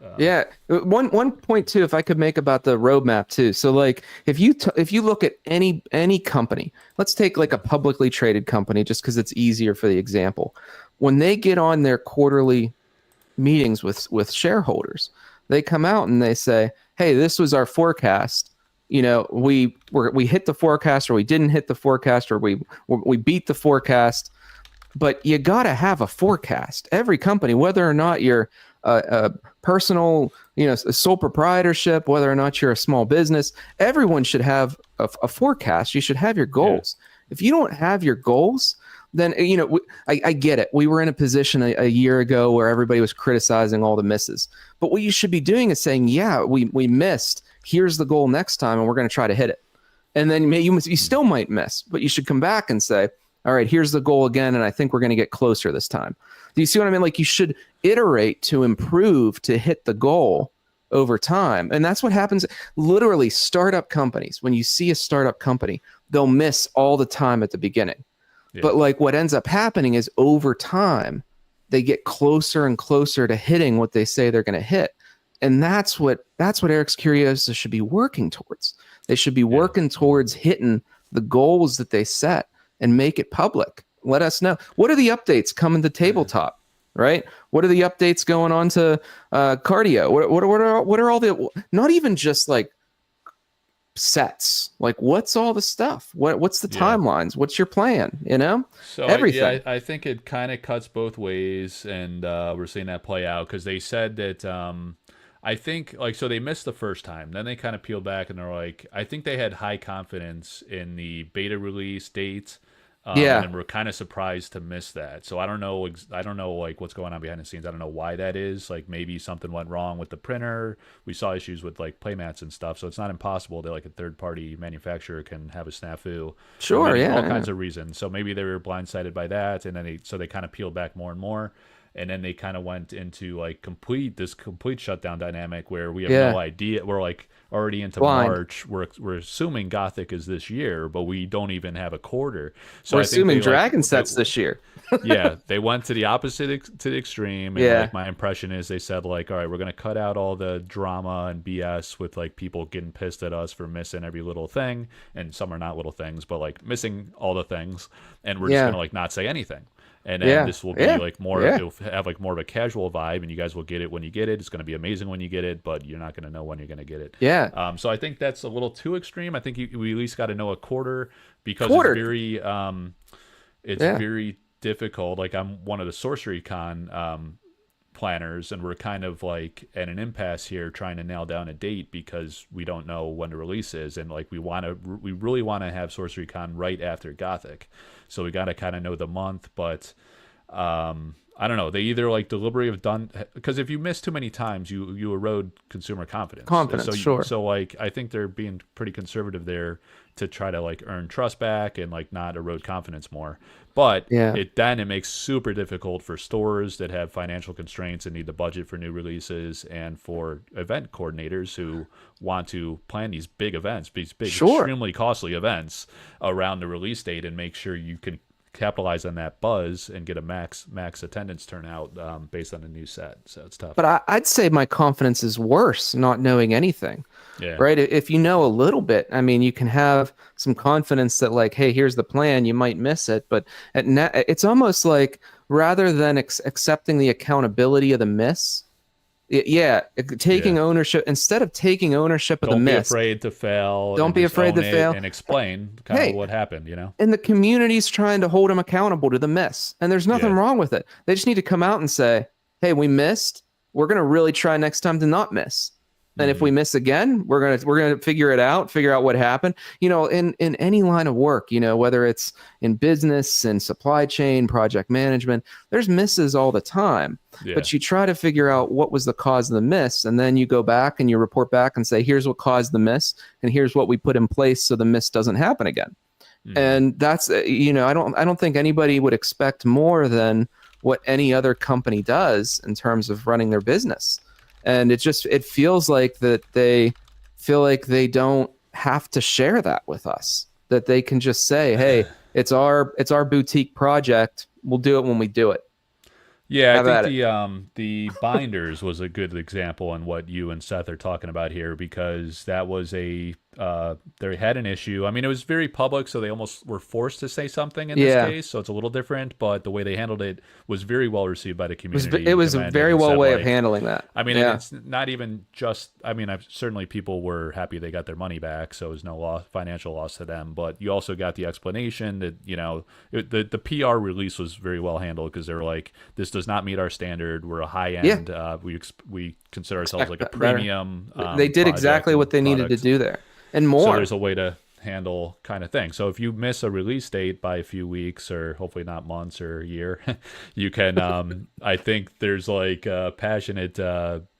Speaker 2: One point too, if I could make about the roadmap too. So like if you look at any company, let's take like a publicly traded company just because it's easier for the example. When they get on their quarterly meetings with shareholders, they come out and they say, hey, this was our forecast. We hit the forecast, or we didn't hit the forecast, or we beat the forecast. But you got to have a forecast. Every company, whether or not you're a personal, a sole proprietorship, whether or not you're a small business, everyone should have a forecast. You should have your goals. If you don't have your goals, then, I get it. We were in a position a year ago where everybody was criticizing all the misses. But what you should be doing is saying, we missed. Here's the goal next time, and we're going to try to hit it. And then you still might miss, but you should come back and say, all right, here's the goal again, and I think we're going to get closer this time. Do you see what I mean? Like, you should iterate to improve to hit the goal over time. And that's what happens. Literally, startup companies, when you see a startup company, they'll miss all the time at the beginning. Yeah. But like what ends up happening is over time, they get closer and closer to hitting what they say they're going to hit. And that's what Eric's Curiosa should be working towards. They should be working towards hitting the goals that they set and make it public. Let us know. What are the updates coming to tabletop, right? What are the updates going on to cardio? What are all the, not even just like sets, like what's all the stuff? What's the timelines? What's your plan?
Speaker 1: So
Speaker 2: everything.
Speaker 1: I think it kind of cuts both ways, and we're seeing that play out because they said that I think so they missed the first time, then they kind of peeled back and they're like, I think they had high confidence in the beta release date
Speaker 2: Yeah.
Speaker 1: And we're kind of surprised to miss that. So I don't know. I don't know like what's going on behind the scenes. I don't know why that is. Like maybe something went wrong with the printer. We saw issues with like playmats and stuff. So it's not impossible that like a third party manufacturer can have a snafu.
Speaker 2: Sure. Yeah.
Speaker 1: All kinds of reasons. So maybe they were blindsided by that, and then they kind of peeled back more and more. And then they kind of went into like complete shutdown dynamic where we have no idea. We're like already into
Speaker 2: Blind.
Speaker 1: March. We're assuming Gothic is this year, but we don't even have a quarter. So
Speaker 2: We're
Speaker 1: I think
Speaker 2: assuming Dragon sets this year.
Speaker 1: yeah, they went to the opposite to the extreme. And
Speaker 2: Yeah.
Speaker 1: like my impression is they said like, all right, we're gonna cut out all the drama and BS with like people getting pissed at us for missing every little thing, and some are not little things, but like missing all the things, and we're just gonna like not say anything. And then this will be like more, it'll have like more of a casual vibe, and you guys will get it when you get it. It's going to be amazing when you get it, but you're not going to know when you're going to get it.
Speaker 2: Yeah.
Speaker 1: So I think that's a little too extreme. I think we at least got to know a quarter, because it's very difficult. Like I'm one of the Sorcery Con planners, and we're kind of like at an impasse here trying to nail down a date because we don't know when the release is, and like we really want to have Sorcery Con right after Gothic, so we got to kind of know the month. But I don't know, they either like deliberately have done, because if you miss too many times you erode consumer confidence. So like I think they're being pretty conservative there to try to like earn trust back and like not erode confidence more. But it makes super difficult for stores that have financial constraints and need the budget for new releases, and for event coordinators who want to plan these big events, these big, extremely costly events around the release date, and make sure you can capitalize on that buzz and get a max attendance turnout based on a new set. So it's tough.
Speaker 2: But I'd say my confidence is worse not knowing anything.
Speaker 1: Yeah.
Speaker 2: Right. If you know a little bit, I mean, you can have some confidence that like, hey, here's the plan. You might miss it, but it's almost like rather than accepting the accountability of the miss, taking ownership instead of taking ownership of the miss.
Speaker 1: Don't be afraid to fail.
Speaker 2: Don't be afraid to fail
Speaker 1: and explain kind of what happened. You know,
Speaker 2: and the community's trying to hold them accountable to the miss, and there's nothing wrong with it. They just need to come out and say, "Hey, we missed. We're gonna really try next time to not miss." And if we miss again, we're gonna figure out what happened. You know, in any line of work, you know, whether it's in business and supply chain, project management, there's misses all the time. Yeah. But you try to figure out what was the cause of the miss, and then you go back and you report back and say, here's what caused the miss, and here's what we put in place so the miss doesn't happen again. And that's, you know, I don't think anybody would expect more than what any other company does in terms of running their business. And it feels like that they feel like they don't have to share that with us, that they can just say, hey, it's our boutique project. We'll do it when we do it.
Speaker 1: Yeah, I think the binders was a good example on what you and Seth are talking about here, because that was they had an issue. I mean, it was very public, so they almost were forced to say something in this case. So it's a little different, but the way they handled it was very well received by the community.
Speaker 2: It was a very well way of handling that.
Speaker 1: I mean, it's not even just. I mean, certainly people were happy they got their money back, so it was no financial loss to them. But you also got the explanation that, you know, the PR release was very well handled, because they were like, this does not meet our standard. We're a high end. We consider ourselves like a premium.
Speaker 2: They did exactly what they needed to do there. And more.
Speaker 1: So there's a way to handle kind of thing. So if you miss a release date by a few weeks, or hopefully not months or a year, you can, I think there's like a passionate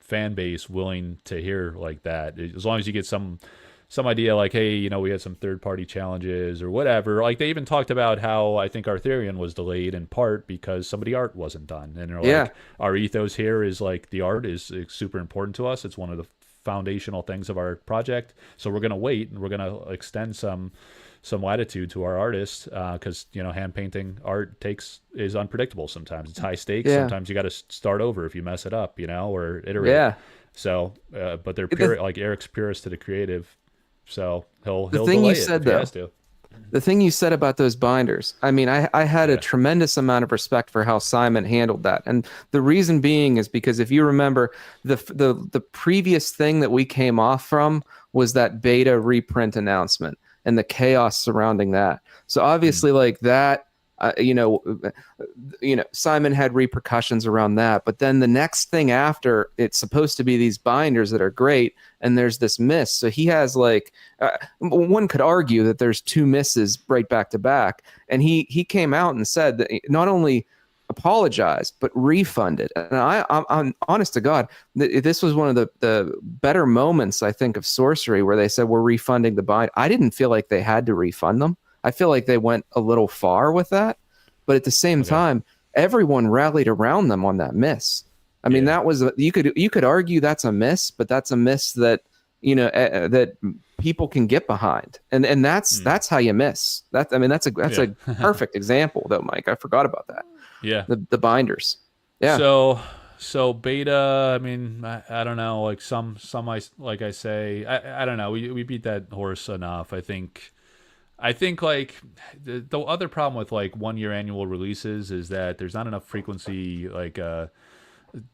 Speaker 1: fan base willing to hear like that. As long as you get some idea, like, hey, you know, we had some third-party challenges or whatever. Like, they even talked about how I think Arthurian was delayed in part because some of the art wasn't done. And they're like, our ethos here is like the art is super important to us. It's one of the foundational things of our project, so we're going to wait, and we're going to extend some latitude to our artists, because, you know, hand painting art is unpredictable sometimes. It's high stakes. Sometimes you got to start over if you mess it up, you know, or iterate. So but they're like Eric's purist to the creative, so he'll delay it if he has to.
Speaker 2: The thing you said about those binders, I mean, I had a tremendous amount of respect for how Simon handled that. And the reason being is because if you remember, the previous thing that we came off from was that beta reprint announcement and the chaos surrounding that. So obviously like that You know, Simon had repercussions around that. But then the next thing after, it's supposed to be these binders that are great, and there's this miss. So he has like, one could argue that there's two misses right back to back, and he came out and said that not only apologized but refunded. And I'm honest to God, this was one of the better moments I think of Sorcery, where they said we're refunding the bind. I didn't feel like they had to refund them. I feel like they went a little far with that, but at the same time, everyone rallied around them on that miss. I mean, that was, you could argue that's a miss, but that's a miss that that people can get behind, and that's how you miss. That's a perfect example though, Mike. I forgot about that.
Speaker 1: Yeah,
Speaker 2: the binders. Yeah.
Speaker 1: So beta, I mean, I don't know, like some like I say, I don't know. We beat that horse enough. I think like the other problem with like 1 year annual releases is that there's not enough frequency, like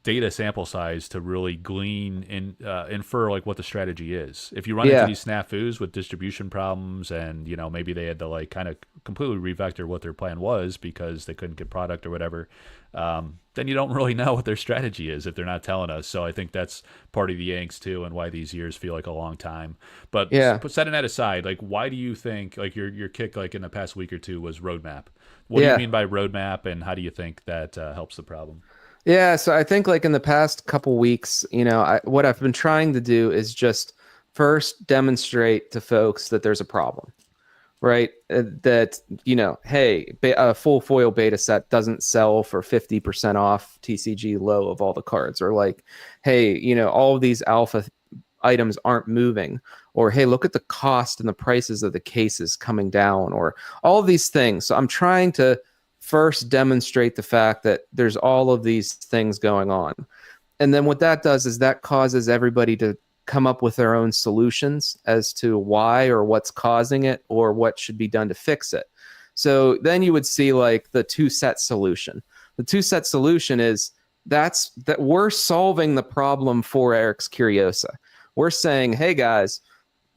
Speaker 1: data sample size to really glean and infer like what the strategy is. If you run into these snafus with distribution problems, and maybe they had to like kind of completely revector what their plan was because they couldn't get product or whatever, then you don't really know what their strategy is if they're not telling us. So I think that's part of the angst too, and why these years feel like a long time. But setting that aside, like, why do you think like your kick like in the past week or two was roadmap? What do you mean by roadmap, and how do you think that helps the problem?
Speaker 2: Yeah, so I think like in the past couple weeks, what I've been trying to do is just first demonstrate to folks that there's a problem, right? That, hey, a full foil beta set doesn't sell for 50% off TCG low of all the cards, or like, hey, all of these alpha items aren't moving, or hey, look at the cost and the prices of the cases coming down, or all of these things. So I'm trying to first demonstrate the fact that there's all of these things going on. And then what that does is that causes everybody to come up with their own solutions as to why or what's causing it or what should be done to fix it. So then you would see like the two-set solution. The two-set solution is that we're solving the problem for Eric's Curiosa. We're saying, hey guys,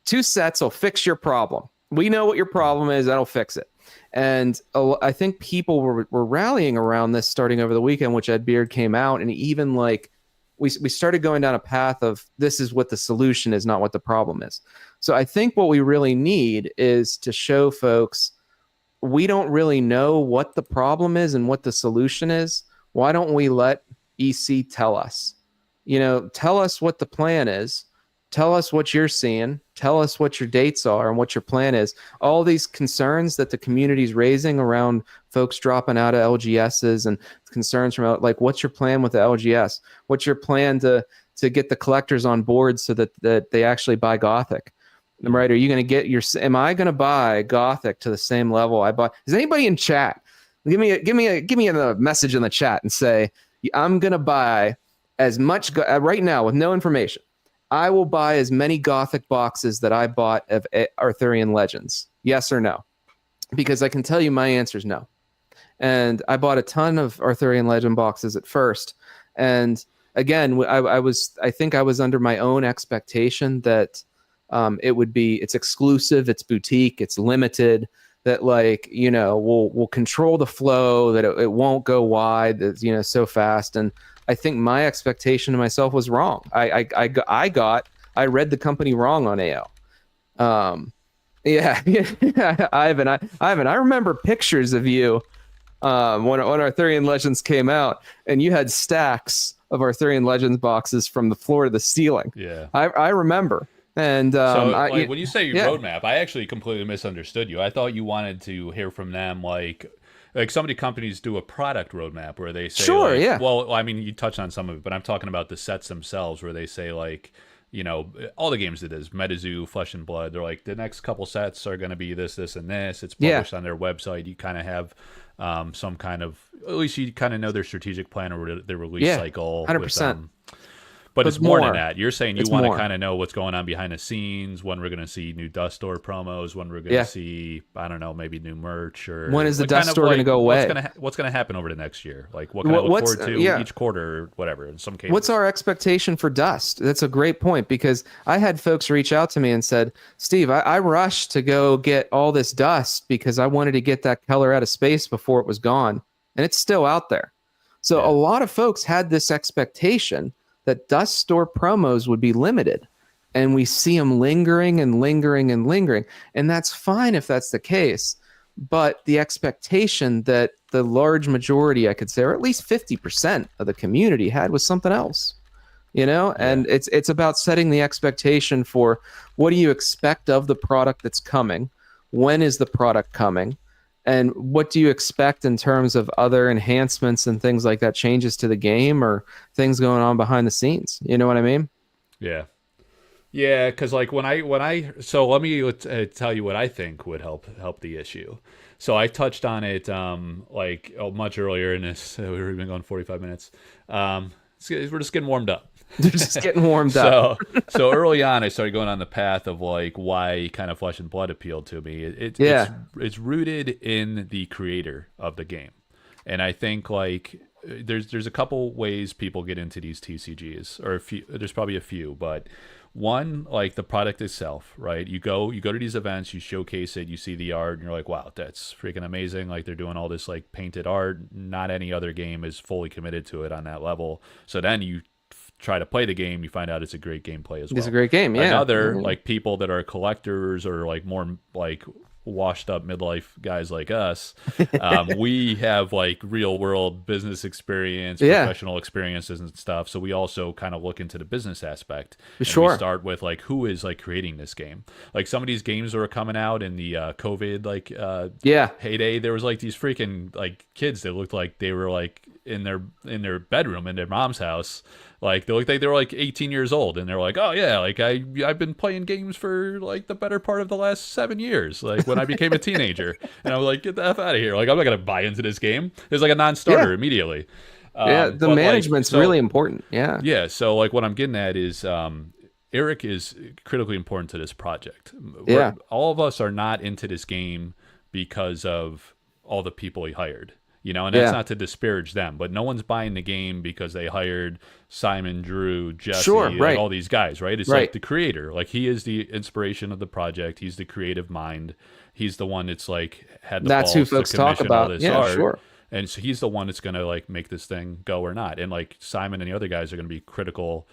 Speaker 2: 2 sets will fix your problem. We know what your problem is. That'll fix it. And I think people were rallying around this starting over the weekend, which Ed Beard came out, and even like we started going down a path of this is what the solution is, not what the problem is. So I think what we really need is to show folks we don't really know what the problem is and what the solution is. Why don't we let EC tell us? Tell us what the plan is. Tell us what you're seeing. Tell us what your dates are and what your plan is. All these concerns that the community's raising around folks dropping out of LGSs, and concerns from like, what's your plan with the LGS? What's your plan to get the collectors on board so that they actually buy Gothic? Right? Are you going to get am I going to buy Gothic to the same level I bought? Is anybody in chat? Give me a message in the chat and say, I'm going to buy as much right now with no information. I will buy as many Gothic boxes that I bought of Arthurian Legends. Yes or no? Because I can tell you my answer is no. And I bought a ton of Arthurian Legend boxes at first. And again, I think I was under my own expectation that it's exclusive, it's boutique, it's limited, that like, we'll control the flow, that it won't go wide, so fast. And I think my expectation to myself was wrong. I read the company wrong on AO. Ivan, I remember pictures of you when Arthurian Legends came out, and you had stacks of Arthurian Legends boxes from the floor to the ceiling.
Speaker 1: Yeah,
Speaker 2: I remember. And
Speaker 1: when you say your roadmap, I actually completely misunderstood you. I thought you wanted to hear from them like so many companies do a product roadmap where they say,
Speaker 2: sure,
Speaker 1: like,
Speaker 2: yeah.
Speaker 1: Well, I mean, you touched on some of it, but I'm talking about the sets themselves where they say like, all the games it is, MetaZoo, Flesh and Blood. They're like, the next couple sets are going to be this, this, and this. It's published on their website. You kind of have some kind of, at least you kind of know their strategic plan or their release cycle.
Speaker 2: 100%.
Speaker 1: But it's more than that. You're saying you
Speaker 2: It's
Speaker 1: want to
Speaker 2: more.
Speaker 1: kind of know what's going on behind the scenes, when we're going to see new Dust Store promos, when we're going to
Speaker 2: Yeah.
Speaker 1: see, I don't know, maybe new merch, or
Speaker 2: When is the
Speaker 1: like,
Speaker 2: Dust
Speaker 1: kind of
Speaker 2: Store going to
Speaker 1: like
Speaker 2: go away?
Speaker 1: what's going to happen over the next year? Like, what can I look
Speaker 2: What's
Speaker 1: forward to
Speaker 2: yeah.
Speaker 1: each quarter, or whatever? In some cases,
Speaker 2: What's our expectation for Dust? That's a great point, because I had folks reach out to me and said, Steve, I rushed to go get all this Dust because I wanted to get that color out of space before it was gone, and it's still out there. So
Speaker 1: Yeah.
Speaker 2: a lot of folks had this expectation that Dust Store promos would be limited, and we see them lingering and lingering and lingering, and that's fine if that's the case. But the expectation that the large majority, I could say, or at least 50% of the community had, was something else, and it's about setting the expectation for what do you expect of the product that's coming, when is the product coming, and what do you expect in terms of other enhancements and things like that, changes to the game or things going on behind the scenes. You know what I mean?
Speaker 1: Yeah. Yeah, because like so let me tell you what I think would help the issue. So I touched on it much earlier in this. We've been going 45 minutes. We're just getting warmed up.
Speaker 2: They're just getting warmed up.
Speaker 1: So early on, I started going on the path of like why kind of Flesh and Blood appealed to me. It's rooted in the creator of the game, and I think like there's a couple ways people get into these TCGs, or a few. There's probably a few, but one, like the product itself, right? You go to these events, you showcase it, you see the art, and you're like, wow, that's freaking amazing. Like they're doing all this like painted art. Not any other game is fully committed to it on that level. So then you try to play the game, you find out it's a great gameplay as well.
Speaker 2: It's a great game, yeah.
Speaker 1: Another, like people that are collectors or like more like washed up midlife guys like us, we have like real world business experience, professional experiences and stuff. So we also kind of look into the business aspect. And we start with like who is like creating this game. Like some of these games that were coming out in the COVID heyday, there was like these freaking like kids that looked like they were like in their bedroom in their mom's house. Like they looked like they were like 18 years old, and they're like, oh yeah, like I've been playing games for like the better part of the last 7 years, like when I became a teenager. And I was like, get the F out of here. Like I'm not gonna buy into this game. It's like a non-starter immediately.
Speaker 2: The management's really important. Yeah.
Speaker 1: So like what I'm getting at is Eric is critically important to this project. All of us are not into this game because of all the people he hired. And that's not to disparage them, but no one's buying the game because they hired Simon, Drew, Jesse, like all these guys, right? It's like the creator. Like he is the inspiration of the project. He's the creative mind. He's the one that's like had the balls
Speaker 2: who folks
Speaker 1: to
Speaker 2: talk
Speaker 1: commission
Speaker 2: about.
Speaker 1: all this art. Sure. And so he's the one that's going to like make this thing go or not. And like Simon and the other guys are going to be critical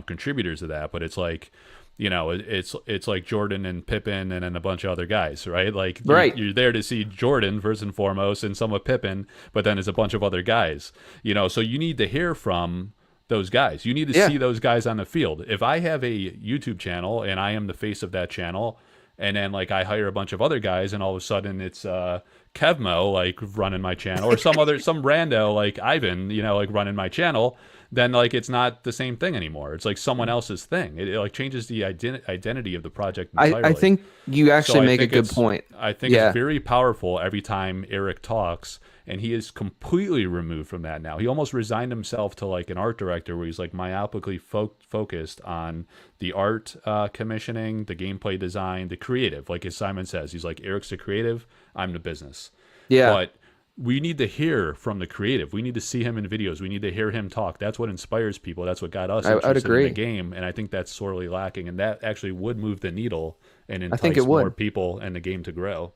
Speaker 1: contributors to that. But it's like, it's like Jordan and Pippen and then a bunch of other guys, right? Like you're there to see Jordan first and foremost and some of Pippen, but then there's a bunch of other guys, so you need to hear from those guys. You need to see those guys on the field. If I have a YouTube channel and I am the face of that channel, and then like I hire a bunch of other guys and all of a sudden it's Kevmo like running my channel, or some rando like Ivan, like running my channel, then like it's not the same thing anymore. It's like someone else's thing. It like changes the identity of the project entirely.
Speaker 2: I think you actually make a good point.
Speaker 1: I think it's very powerful every time Eric talks, and he is completely removed from that now. He almost resigned himself to like an art director where he's like myopically focused on the art commissioning, the gameplay design, the creative. Like as Simon says, he's like, Eric's the creative, I'm the business. Yeah. But we need to hear from the creative. We need to see him in videos. We need to hear him talk. That's what inspires people. That's what got us interested in the game. And I think that's sorely lacking. And that actually would move the needle and entice more people and the game to grow.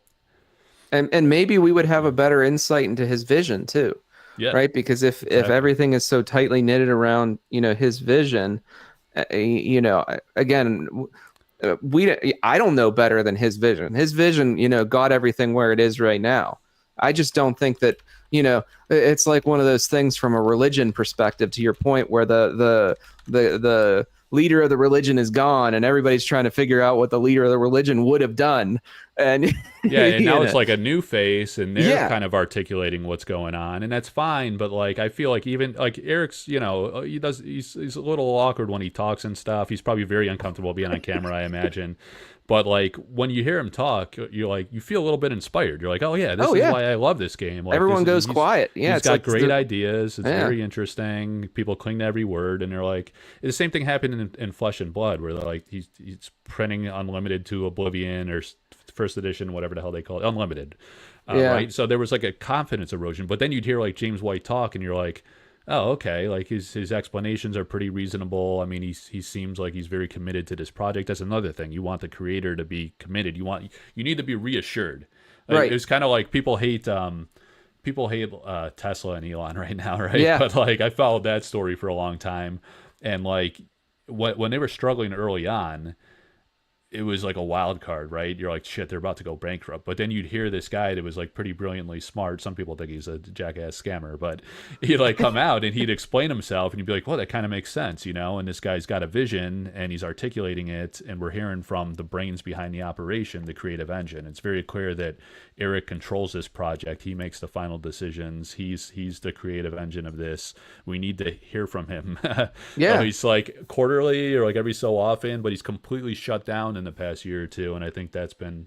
Speaker 2: And maybe we would have a better insight into his vision too. Yeah. Right? Because if everything is so tightly knitted around, his vision, again, I don't know better than his vision. His vision, got everything where it is right now. I just don't think that, it's like one of those things from a religion perspective, to your point, where the leader of the religion is gone and everybody's trying to figure out what the leader of the religion would have done. And
Speaker 1: Yeah, and
Speaker 2: you
Speaker 1: now
Speaker 2: know,
Speaker 1: it's like a new face, and they're
Speaker 2: yeah,
Speaker 1: kind of articulating what's going on, and that's fine. But like, I feel like even like Eric's, he's a little awkward when he talks and stuff. He's probably very uncomfortable being on camera, I imagine. But like when you hear him talk, you feel a little bit inspired. You're like, oh yeah, this
Speaker 2: oh
Speaker 1: is
Speaker 2: yeah,
Speaker 1: why I love this game. Like
Speaker 2: everyone goes quiet. Yeah,
Speaker 1: he's
Speaker 2: it's
Speaker 1: got
Speaker 2: like
Speaker 1: great ideas. It's
Speaker 2: yeah,
Speaker 1: very interesting. People cling to every word, and they're like, the same thing happened in Flesh and Blood, where they're like he's printing unlimited to Oblivion or first edition, whatever the hell they call it, unlimited,
Speaker 2: yeah,
Speaker 1: right? So there was like a confidence erosion. But then you'd hear like James White talk, and you're like, oh, okay, like his explanations are pretty reasonable. I mean, he seems like he's very committed to this project. That's another thing. You want the creator to be committed. You need to be reassured. It
Speaker 2: right,
Speaker 1: was kind of like people hate Tesla and Elon right now, right?
Speaker 2: yeah.
Speaker 1: But like I followed that story for a long time, and like when they were struggling early on, it was like a wild card, right? You're like, shit, they're about to go bankrupt. But then you'd hear this guy that was like pretty brilliantly smart. Some people think he's a jackass scammer, but he'd like come out and he'd explain himself, and you'd be like, well, that kind of makes sense, you know? And this guy's got a vision and he's articulating it, and we're hearing from the brains behind the operation, the creative engine. It's very clear that Eric controls this project. He makes the final decisions. He's the creative engine of this. We need to hear from him.
Speaker 2: Yeah.
Speaker 1: He's like quarterly or like every so often, but he's completely shut down in the past year or two, and I think that's been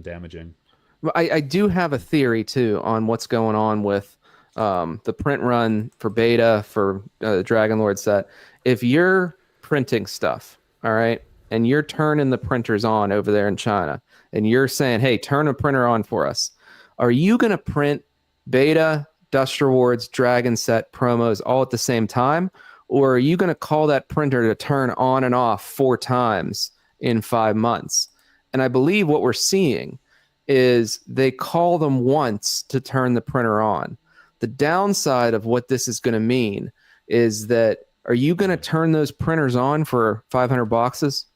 Speaker 1: damaging.
Speaker 2: Well, I do have a theory too on what's going on with the print run for beta for the Dragon Lord set. If you're printing stuff, all right, and you're turning the printers on over there in China, and you're saying, hey, turn a printer on for us, are you going to print beta, Dust Rewards, Dragon set, promos all at the same time? Or are you going to call that printer to turn on and off 4 times in 5 months? And I believe what we're seeing is they call them once to turn the printer on. The downside of what this is going to mean is that, are you going to turn those printers on for 500 boxes?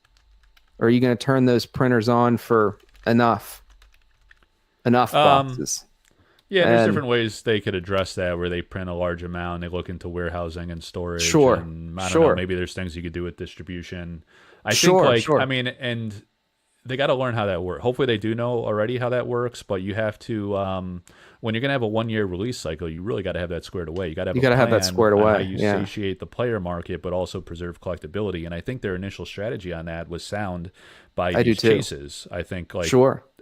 Speaker 2: Or are you going to turn those printers on for enough boxes?
Speaker 1: Yeah, there's different ways they could address that, where they print a large amount, they look into warehousing and storage.
Speaker 2: Sure,
Speaker 1: and I don't know, maybe there's things you could do with distribution. I think I mean, and they got to learn how that works. Hopefully they do know already how that works, but you have to, when you're going to have a 1-year release cycle, you really got to have that squared away. You got to have
Speaker 2: that squared away.
Speaker 1: How you satiate the player market, but also preserve collectability. And I think their initial strategy on that was sound by these chases. I think like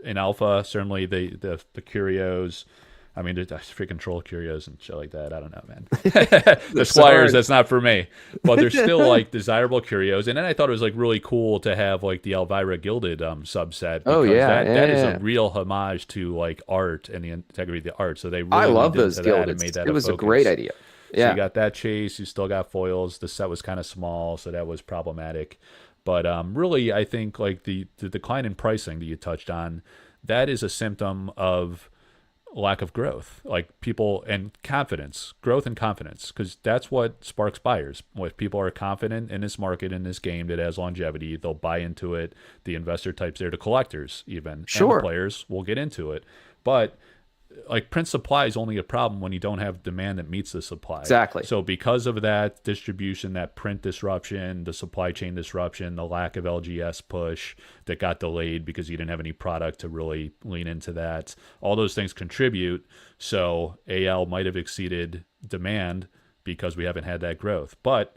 Speaker 1: in alpha, certainly the curios, I mean, there's freaking troll curios and shit like that. I don't know, man. The Squires, that's not for me. But they're still like desirable curios. And then I thought it was like really cool to have like the Elvira Gilded subset. Because that is a real homage to like art and the integrity of the art. So they really
Speaker 2: I love those Gilded.
Speaker 1: And made that
Speaker 2: it was a great idea. Yeah.
Speaker 1: So you got that chase. You still got foils. The set was kind of small, so that was problematic. But really, I think like the decline in pricing that you touched on, that is a symptom of lack of growth, like people and confidence, growth and confidence, because that's what sparks buyers. If people are confident in this market, in this game that has longevity, they'll buy into it. The investor types there, the collectors even, and the players will get into it. But like print supply is only a problem when you don't have demand that meets the supply.
Speaker 2: Exactly.
Speaker 1: So because of that distribution, that print disruption, the supply chain disruption, the lack of LGS push that got delayed because you didn't have any product to really lean into that, all those things contribute. So AL might have exceeded demand because we haven't had that growth. But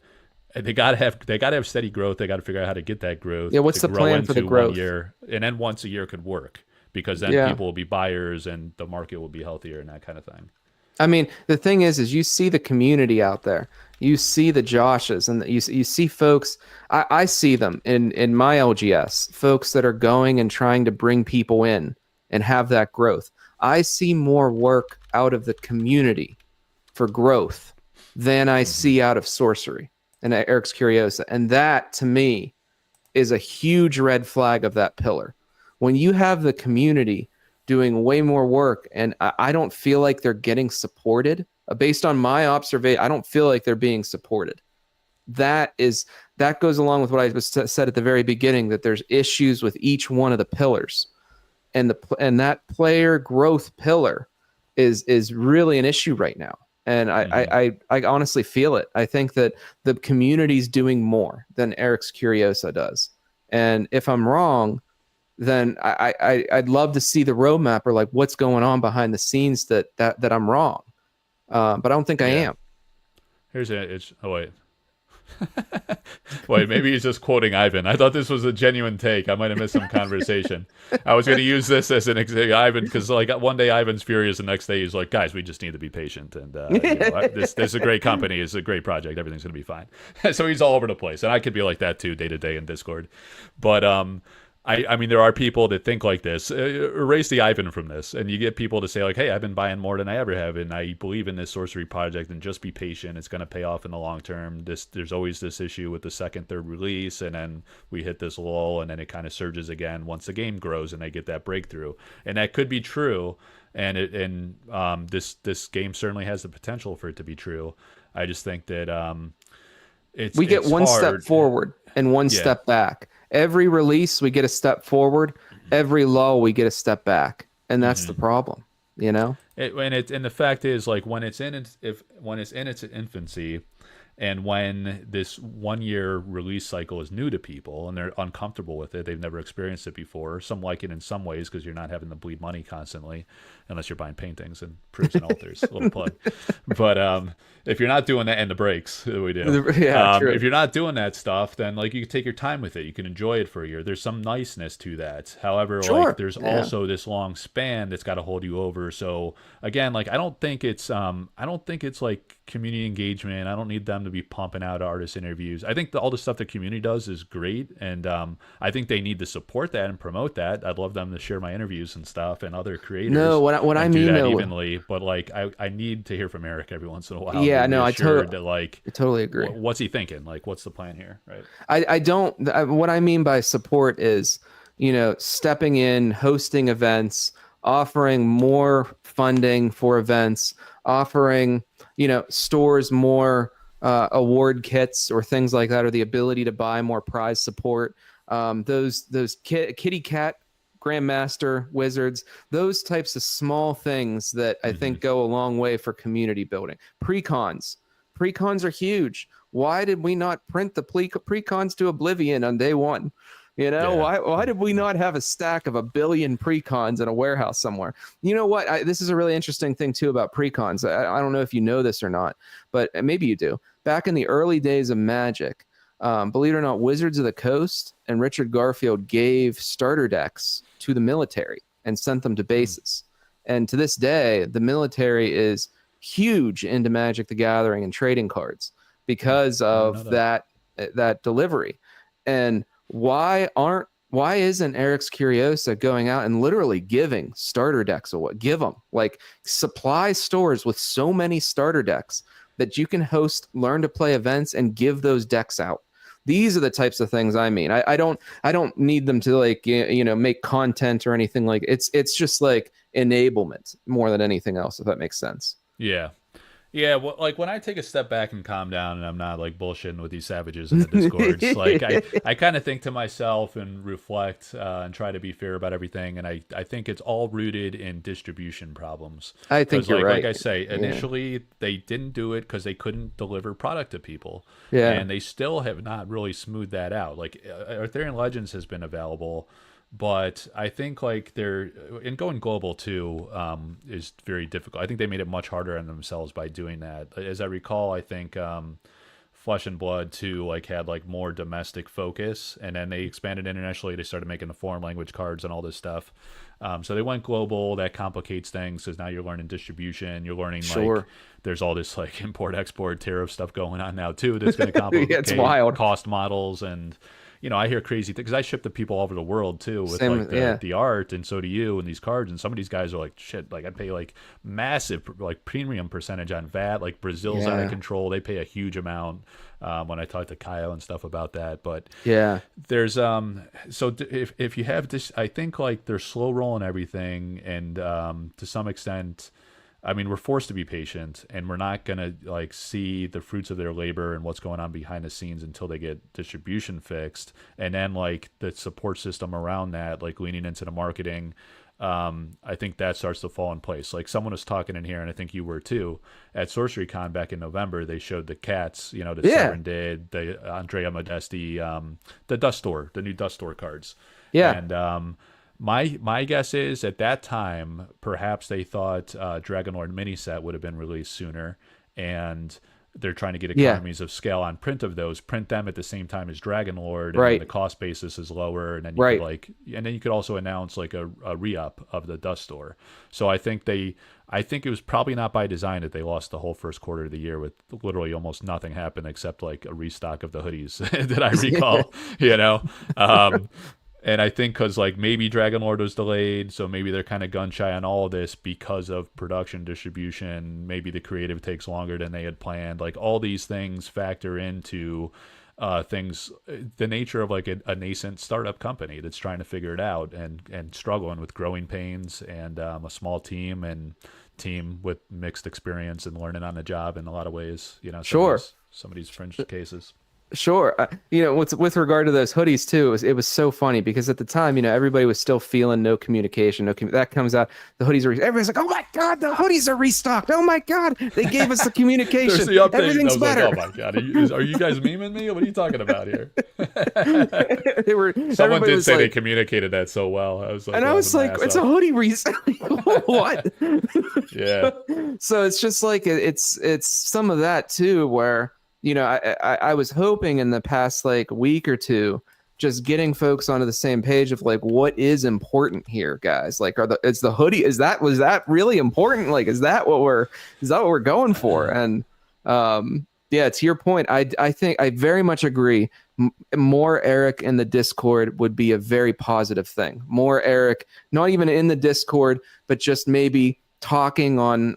Speaker 1: they gotta have steady growth. They gotta figure out how to get that growth.
Speaker 2: Yeah, what's the plan for the growth?
Speaker 1: 1 year, and then once a year could work, because then people will be buyers and the market will be healthier and that kind of thing.
Speaker 2: I mean, the thing is you see the community out there. You see the Joshes, and you see folks. I see them in my LGS, folks that are going and trying to bring people in and have that growth. I see more work out of the community for growth than I see out of Sorcery and Eric's Curiosa. And that, to me, is a huge red flag of that pillar. When you have the community doing way more work, and I don't feel like they're getting supported, based on my observation, I don't feel like they're being supported. That goes along with what I said at the very beginning, that there's issues with each one of the pillars, and that player growth pillar is really an issue right now. And I honestly feel it. I think that the community's doing more than Eric's Curiosa does. And if I'm wrong, then I'd love to see the roadmap or like what's going on behind the scenes that I'm wrong. But I don't think I
Speaker 1: Yeah.
Speaker 2: am.
Speaker 1: Oh wait. Wait, maybe he's just quoting Ivan. I thought this was a genuine take. I might have missed some conversation. I was going to use this as an example, Ivan, because like one day Ivan's furious, the next day he's like, "Guys, we just need to be patient." And this is a great company, it's a great project. Everything's going to be fine. So he's all over the place, and I could be like that too, day to day in Discord. But I mean, there are people that think like this. Erase the Ivan from this, and you get people to say like, "Hey, I've been buying more than I ever have, and I believe in this sorcery project, and just be patient. It's going to pay off in the long term." There's always this issue with the second, third release, and then we hit this lull, and then it kind of surges again once the game grows and they get that breakthrough, and that could be true. And this game certainly has the potential for it to be true. I just think that
Speaker 2: we get one
Speaker 1: hard.
Speaker 2: step forward and one step back. Every release we get a step forward. Every lull we get a step back, and that's the problem. You know.
Speaker 1: And the fact is, like when it's in its infancy, and when this 1 year release cycle is new to people and they're uncomfortable with it, they've never experienced it before. Some like it in some ways because you're not having to bleed money constantly, unless you're buying paintings and proofs and altars. A little plug. But if you're not doing that, and the breaks that we do,
Speaker 2: true.
Speaker 1: if you're not doing that stuff, then like you can take your time with it. You can enjoy it for a year. There's some niceness to that. However, like there's also this long span that's got to hold you over. So again, like I don't think it's like community engagement. I don't need them to be pumping out artist interviews. I think all the stuff the community does is great, and I think they need to support that and promote that. I'd love them to share my interviews and stuff and other creators.
Speaker 2: No, what I mean
Speaker 1: that evenly, but like I need to hear from Eric every once in a while.
Speaker 2: Yeah, no, I
Speaker 1: totally
Speaker 2: agree.
Speaker 1: What's he thinking? Like, what's the plan here? Right.
Speaker 2: I don't. What I mean by support is, stepping in, hosting events, offering more funding for events, offering, stores more award kits or things like that, or the ability to buy more prize support. Those kitty cat grandmaster wizards, those types of small things that I think go a long way for community building. Precons are huge. Why did we not print the precons to oblivion on day one? Why did we not have a stack of 1 billion precons in a warehouse somewhere? You know what? This is a really interesting thing too about precons. I don't know if you know this or not, but maybe you do. Back in the early days of Magic, believe it or not, Wizards of the Coast and Richard Garfield gave starter decks to the military and sent them to bases. And to this day, the military is huge into Magic the Gathering and trading cards because of that delivery. And why isn't Eric's Curiosa going out and literally giving starter decks away? Give them, like, supply stores with so many starter decks that you can host learn to play events and give those decks out. These are the types of things I mean. I don't need them to like make content or anything like it's just like enablement more than anything else, if that makes sense.
Speaker 1: Yeah, well, like when I take a step back and calm down and I'm not like bullshitting with these savages in the Discords, like I kind of think to myself and reflect and try to be fair about everything. And I think it's all rooted in distribution problems.
Speaker 2: I think you're right.
Speaker 1: Like I say, initially they didn't do it because they couldn't deliver product to people.
Speaker 2: Yeah.
Speaker 1: And they still have not really smoothed that out. Like Arthurian Legends has been available, but I think like and going global too is very difficult. I think they made it much harder on themselves by doing that. As I recall, I think Flesh and Blood too like had like more domestic focus, and then they expanded internationally. They started making the foreign language cards and all this stuff. So they went global. That complicates things because now you're learning distribution. You're learning like there's all this like import export tariff stuff going on now too. That's going to complicate
Speaker 2: it's wild.
Speaker 1: Cost models and. I hear crazy things because I ship to people all over the world too with the art, and so do you, and these cards. And some of these guys are like, shit, like I pay like massive like premium percentage on VAT. Like Brazil's out of control; they pay a huge amount. When I talk to Kyle and stuff about that, but there's so if you have this, I think like they're slow rolling everything, and to some extent. I mean, we're forced to be patient, and we're not going to like see the fruits of their labor and what's going on behind the scenes until they get distribution fixed. And then like the support system around that, like leaning into the marketing, I think that starts to fall in place. Like someone was talking in here, and I think you were too, at Sorcery Con back in November, they showed the cats, the Severin did, the Andrea Modesti, the Dust Store, the new Dust Store cards.
Speaker 2: Yeah.
Speaker 1: And my guess is at that time, perhaps they thought Dragon Lord mini set would have been released sooner, and they're trying to get
Speaker 2: Yeah.
Speaker 1: economies of scale on print of those, print them at the same time as Dragon Lord, and then the
Speaker 2: Right.
Speaker 1: cost basis is lower, and then you could
Speaker 2: Right.
Speaker 1: like, and then you could also announce like a re-up of the Dust Store. So I think it was probably not by design that they lost the whole first quarter of the year with literally almost nothing happened except like a restock of the hoodies that I recall, you know. And I think because like maybe Dragon Lord was delayed, so maybe they're kind of gun shy on all of this because of production distribution. Maybe the creative takes longer than they had planned. Like all these things factor into things, the nature of like a nascent startup company that's trying to figure it out and struggling with growing pains and a small team and team with mixed experience and learning on the job in a lot of ways. You know,
Speaker 2: Sure.
Speaker 1: some of these fringe cases.
Speaker 2: Sure. With regard to those hoodies too, it was so funny because at the time, everybody was still feeling no communication. That comes out, the hoodies are, everybody's like, oh my God, the hoodies are restocked. Oh my God, they gave us the
Speaker 1: There's
Speaker 2: communication.
Speaker 1: the update.
Speaker 2: Everything's
Speaker 1: I was
Speaker 2: better.
Speaker 1: like, oh my God, are you guys memeing me? What are you talking about here?
Speaker 2: They were,
Speaker 1: Someone
Speaker 2: everybody
Speaker 1: did
Speaker 2: was
Speaker 1: say they
Speaker 2: like,
Speaker 1: communicated that so well. I was like,
Speaker 2: and I was like, it's a hoodie reset. What?
Speaker 1: Yeah.
Speaker 2: So it's just like it's some of that too, where I was hoping in the past like week or two, just getting folks onto the same page of like what is important here, guys. Like, is the hoodie, was that really important? Like, is that what we're going for? And yeah, to your point, I think I very much agree. More Eric in the Discord would be a very positive thing. More Eric, not even in the Discord, but just maybe talking on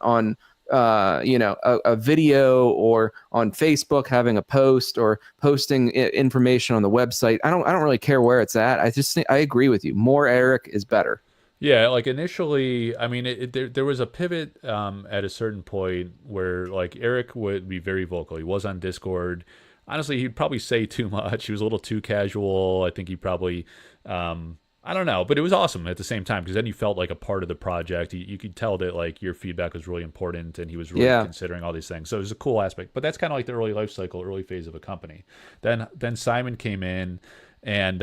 Speaker 2: a video or on Facebook, having a post or posting information on the website. I don't really care where it's at. I just think I agree with you. More Eric is better.
Speaker 1: Yeah, like initially, I mean, there was a pivot at a certain point where like Eric would be very vocal. He was on Discord. Honestly, he'd probably say too much. He was a little too casual. I think he probably, I don't know, but it was awesome at the same time because then you felt like a part of the project. You could tell that like your feedback was really important and he was really considering all these things. So it was a cool aspect. But that's kind of like the early life cycle, early phase of a company. Then Simon came in. And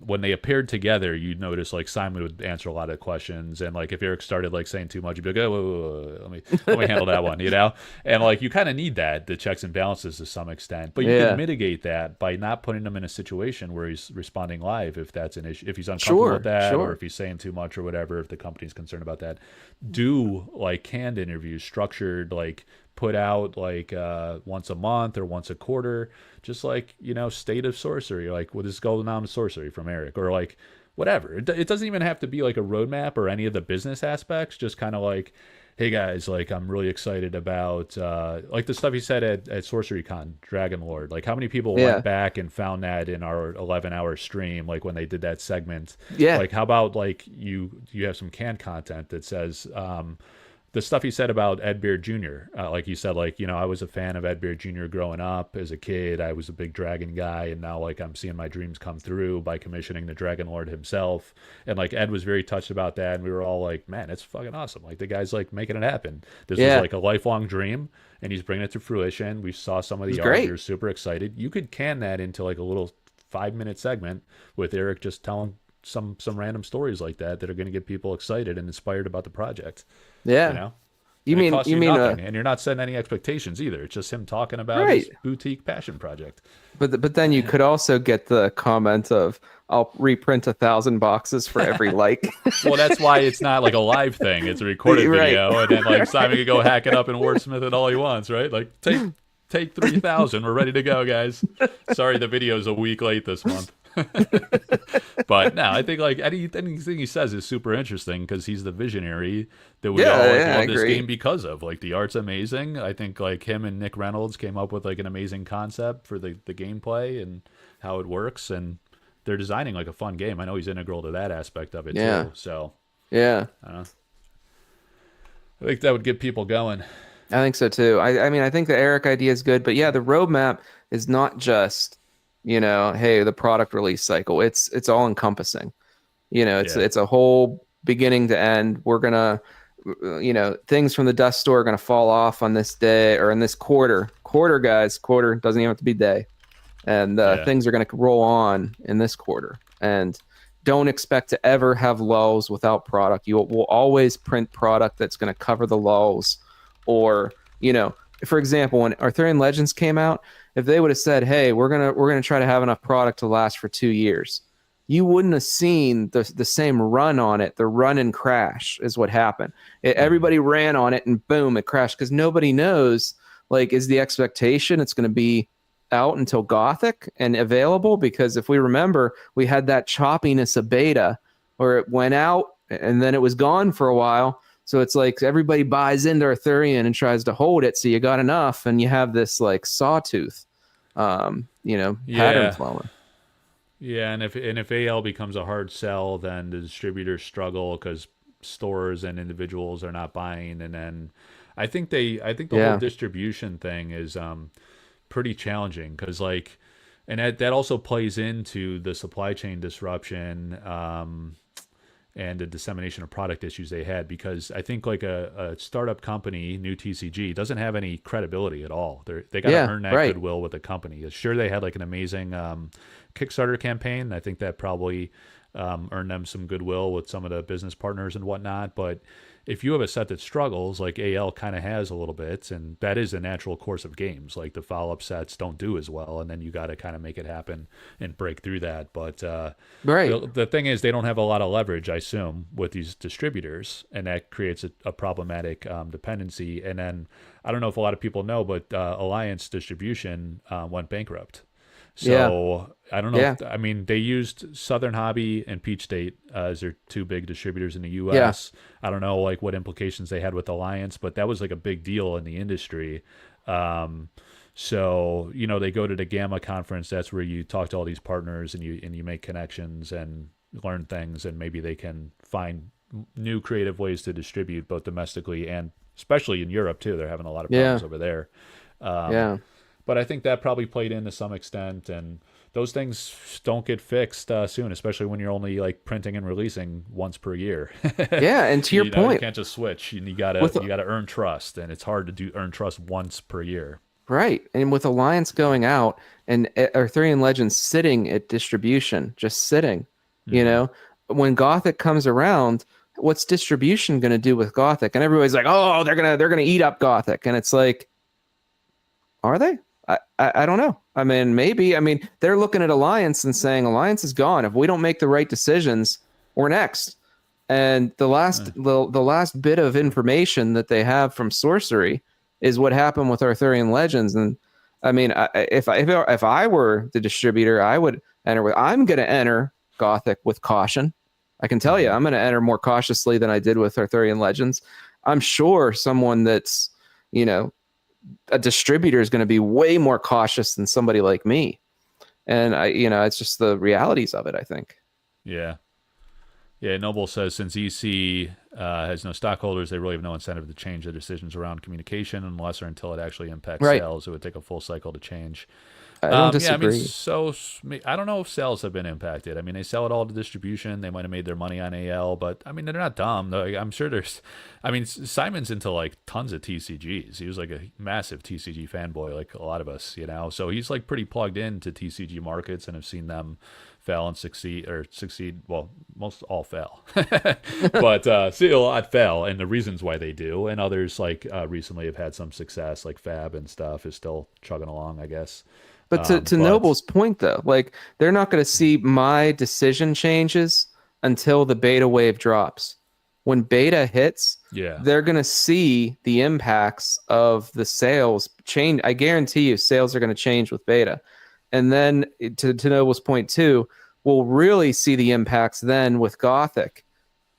Speaker 1: when they appeared together, you'd notice like Simon would answer a lot of questions, and like if Eric started like saying too much, you'd be like, "Oh, whoa, let me handle that one," you know. And like you kind of need the checks and balances to some extent, but you can mitigate that by not putting him in a situation where he's responding live if that's an issue, if he's uncomfortable with that, or if he's saying too much or whatever. If the company's concerned about that, do like canned interviews, structured like. Put out like once a month or once a quarter, just like state of sorcery, like what is going on with sorcery from Eric, or like whatever. It doesn't even have to be like a roadmap or any of the business aspects. Just kind of like, hey guys, like I'm really excited about like the stuff he said at Sorcery Con, Dragon Lord. Like how many people went back and found that in our 11-hour stream, like when they did that segment. Like how about like you have some canned content that says the stuff he said about Ed Beard Jr. Like you said, like, I was a fan of Ed Beard Jr. growing up as a kid. I was a big dragon guy, and now like I'm seeing my dreams come through by commissioning the Dragon Lord himself. And like Ed was very touched about that, and we were all like, man, it's fucking awesome. Like the guy's like making it happen. This was like a lifelong dream, and he's bringing it to fruition. We saw some of the art. We were super excited. You could can that into like a little 5-minute segment with Eric just telling some random stories like that are going to get people excited and inspired about the project.
Speaker 2: Yeah.
Speaker 1: You mean nothing, and you're not setting any expectations either. It's just him talking about his boutique passion project.
Speaker 2: But then you could also get the comment of, I'll reprint 1,000 boxes for every like.
Speaker 1: Well, that's why it's not like a live thing. It's a recorded video, and then like Simon could go hack it up and wordsmith it all he wants, right? Like take 3,000. We're ready to go, guys. Sorry, the video's a week late this month. But no, I think like anything he says is super interesting because he's the visionary that we all love this game because of. Like the art's amazing. I think like him and Nick Reynolds came up with like an amazing concept for the gameplay and how it works, and they're designing like a fun game. I know he's integral to that aspect of it too. So I think that would get people going.
Speaker 2: I think so too. I mean, I think the Eric idea is good, but yeah, the roadmap is not just hey, the product release cycle. It's all encompassing. It's a whole beginning to end. We're gonna, things from the Dust Store are gonna fall off on this day or in this quarter. Quarter, guys. Quarter doesn't even have to be day. And things are gonna roll on in this quarter. And don't expect to ever have lulls without product. You will always print product that's going to cover the lulls. Or, you know, for example, when Arthurian Legends came out, if they would have said, hey, we're gonna try to have enough product to last for 2 years, you wouldn't have seen the same run on it. The run and crash is what happened. Everybody ran on it and boom, it crashed, because nobody knows, like, is the expectation it's going to be out until Gothic and available? Because if we remember, we had that choppiness of beta where it went out and then it was gone for a while. So it's like everybody buys into Arthurian and tries to hold it, so you got enough, and you have this like sawtooth, pattern flowing.
Speaker 1: Yeah, and if AL becomes a hard sell, then the distributors struggle because stores and individuals are not buying, and then I think the whole distribution thing is pretty challenging, because like, and that also plays into the supply chain disruption and the dissemination of product issues they had, because I think like a startup company, new TCG, doesn't have any credibility at all. They got to earn that goodwill with the company. Sure, they had like an amazing Kickstarter campaign. I think that probably earned them some goodwill with some of the business partners and whatnot. But if you have a set that struggles, like AL kind of has a little bit, and that is a natural course of games. Like the follow-up sets don't do as well, and then you got to kind of make it happen and break through that. But the thing is, they don't have a lot of leverage, I assume, with these distributors, and that creates a problematic dependency. And then I don't know if a lot of people know, but Alliance Distribution went bankrupt. So I don't know. I mean, they used Southern Hobby and Peach State as their two big distributors in the U.S. I don't know like what implications they had with Alliance, but that was like a big deal in the industry. So they go to the Gamma conference. That's where you talk to all these partners and you make connections and learn things, and maybe they can find new creative ways to distribute both domestically and especially in Europe too. They're having a lot of problems over there. But I think that probably played in to some extent, and those things don't get fixed soon, especially when you're only like printing and releasing once per year.
Speaker 2: And to your point,
Speaker 1: you can't just switch. You gotta earn trust, and it's hard to earn trust once per year.
Speaker 2: Right, and with Alliance going out and Arthurian Legends sitting at distribution, just sitting, when Gothic comes around, what's distribution going to do with Gothic? And everybody's like, oh, they're gonna eat up Gothic, and it's like, are they? I don't know. I mean, maybe. I mean, they're looking at Alliance and saying Alliance is gone. If we don't make the right decisions, we're next. And the last bit of information that they have from Sorcery is what happened with Arthurian Legends. And I mean, if I were the distributor, I would enter. I'm going to enter Gothic with caution. I can tell you, I'm going to enter more cautiously than I did with Arthurian Legends. I'm sure someone that's a distributor is going to be way more cautious than somebody like me. And it's just the realities of it, I think.
Speaker 1: Yeah. Noble says, since EC has no stockholders, they really have no incentive to change their decisions around communication unless or until it actually impacts sales. It would take a full cycle to change.
Speaker 2: I don't disagree.
Speaker 1: I don't know if sales have been impacted. I mean, they sell it all to distribution. They might have made their money on AL, but I mean, they're not dumb. I'm sure Simon's into like tons of TCGs. He was like a massive TCG fanboy, like a lot of us, so he's like pretty plugged into TCG markets and have seen them fail and succeed. Well, most all fail, but see a lot fail, and the reasons why they do, and others like recently have had some success, like Fab and stuff is still chugging along, I guess.
Speaker 2: But to Noble's point, though, like they're not going to see my decision changes until the beta wave drops. When beta hits, they're going to see the impacts of the sales change. I guarantee you sales are going to change with beta. And then to Noble's point, too, we'll really see the impacts then with Gothic.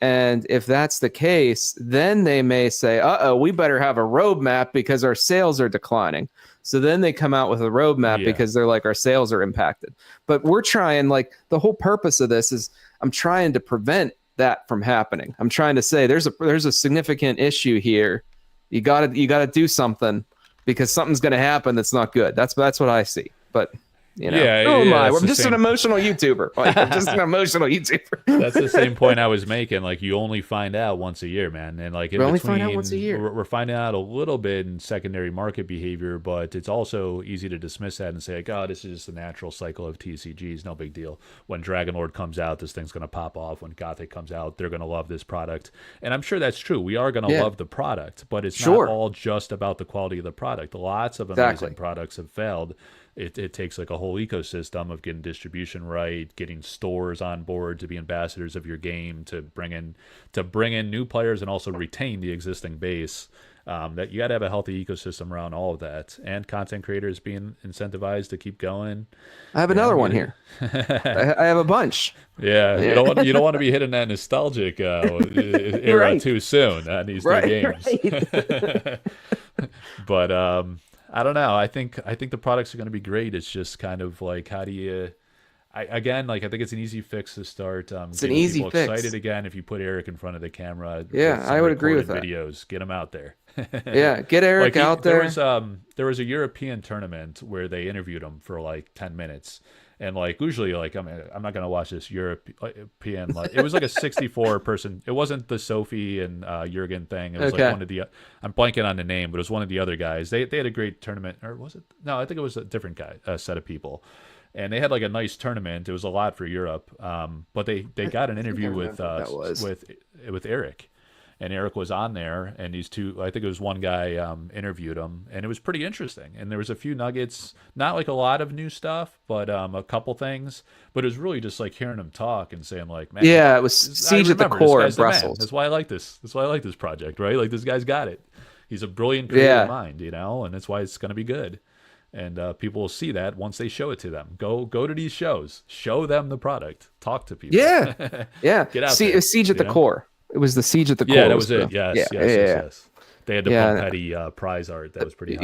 Speaker 2: And if that's the case, then they may say, we better have a roadmap because our sales are declining. So then they come out with a roadmap because they're like, our sales are impacted. But we're trying, like, the whole purpose of this is I'm trying to prevent that from happening. I'm trying to say there's a significant issue here. You gotta do something because something's gonna happen that's not good. That's what I see. But You know,
Speaker 1: Yeah,
Speaker 2: who am
Speaker 1: yeah,
Speaker 2: I?
Speaker 1: it's
Speaker 2: I'm
Speaker 1: the
Speaker 2: just an
Speaker 1: same.
Speaker 2: emotional YouTuber. Like, I'm just an emotional YouTuber.
Speaker 1: That's the same point I was making. Like, you only find out once a year, man. And like in
Speaker 2: We only find out once a
Speaker 1: between,
Speaker 2: year.
Speaker 1: we're finding out a little bit in secondary market behavior, but it's also easy to dismiss that and say, like, oh, this is just the natural cycle of TCGs. No big deal. When Dragon Lord comes out, this thing's going to pop off. When Gothic comes out, they're going to love this product. And I'm sure that's true. We are going to
Speaker 2: Yeah.
Speaker 1: love the product, but it's not
Speaker 2: Sure.
Speaker 1: all just about the quality of the product. Lots of
Speaker 2: Exactly.
Speaker 1: amazing products have failed. It takes like a whole ecosystem of getting distribution right, getting stores on board to be ambassadors of your game, to bring in new players and also retain the existing base. That you got to have a healthy ecosystem around all of that, and content creators being incentivized to keep going.
Speaker 2: I have another one here. I have a bunch.
Speaker 1: Yeah, you don't want to be hitting that nostalgic era
Speaker 2: Right.
Speaker 1: too soon on these new games.
Speaker 2: Right.
Speaker 1: But I don't know. I think the products are going to be great. It's just kind of like, how do you? I think it's an easy fix to start.
Speaker 2: It's an
Speaker 1: getting
Speaker 2: easy
Speaker 1: people
Speaker 2: fix.
Speaker 1: excited again. If you put Eric in front of the camera,
Speaker 2: Yeah,
Speaker 1: with some
Speaker 2: I would agree with
Speaker 1: recorded
Speaker 2: that.
Speaker 1: videos, get him out there.
Speaker 2: Yeah, get Eric out there.
Speaker 1: There was a European tournament where they interviewed him for like 10 minutes. And like usually, like I'm not gonna watch this European. Like, it was like a 64 person. It wasn't the Sophie and Jurgen thing. It was
Speaker 2: Okay.
Speaker 1: like one of the. I'm blanking on the name, but it was one of the other guys. They had a great tournament, or was it? No, I think it was a different guy, set of people, and they had like a nice tournament. It was a lot for Europe, but they got an interview with
Speaker 2: remember what that was.
Speaker 1: with Eric. And Eric was on there, and these two, I think it was one guy, interviewed him, and it was pretty interesting. And there was a few nuggets, not like a lot of new stuff, but a couple things. But it was really just like hearing him talk and saying, like, man,
Speaker 2: Yeah, it was
Speaker 1: I
Speaker 2: Siege at the
Speaker 1: remember, this
Speaker 2: Core in
Speaker 1: guy's the man.
Speaker 2: Brussels.
Speaker 1: That's why I like this. That's why I like this project, right? Like, this guy's got it. He's a brilliant creative
Speaker 2: Yeah.
Speaker 1: mind, and that's why it's going to be good. And people will see that once they show it to them. Go to these shows, show them the product, talk to people.
Speaker 2: Yeah, yeah.
Speaker 1: Get out
Speaker 2: See,
Speaker 1: there,
Speaker 2: it was Siege at the Core. It was the Siege at the Core.
Speaker 1: Yeah, that was it. Yes,
Speaker 2: Yeah,
Speaker 1: yes. They had the
Speaker 2: Yeah.
Speaker 1: Pompetti prize art. That was pretty hot.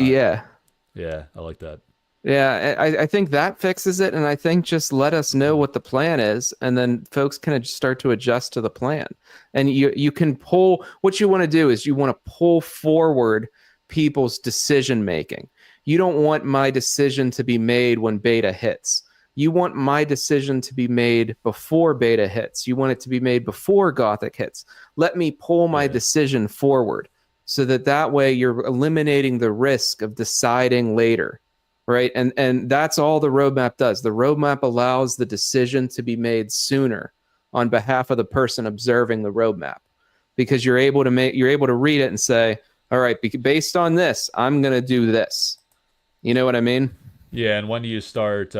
Speaker 1: Yeah, I like that.
Speaker 2: Yeah, I think that fixes it, and I think just let us know what the plan is, and then folks can start to adjust to the plan. And you can pull. What you want to do is you want to pull forward people's decision making. You don't want my decision to be made when beta hits. You want my decision to be made before beta hits. You want it to be made before Gothic hits. Let me pull my decision forward, so that way you're eliminating the risk of deciding later, right? And that's all the roadmap does. The roadmap allows the decision to be made sooner on behalf of the person observing the roadmap, because you're able to read it and say, all right, based on this, I'm going to do this. You know what I mean?
Speaker 1: Yeah, and when do you start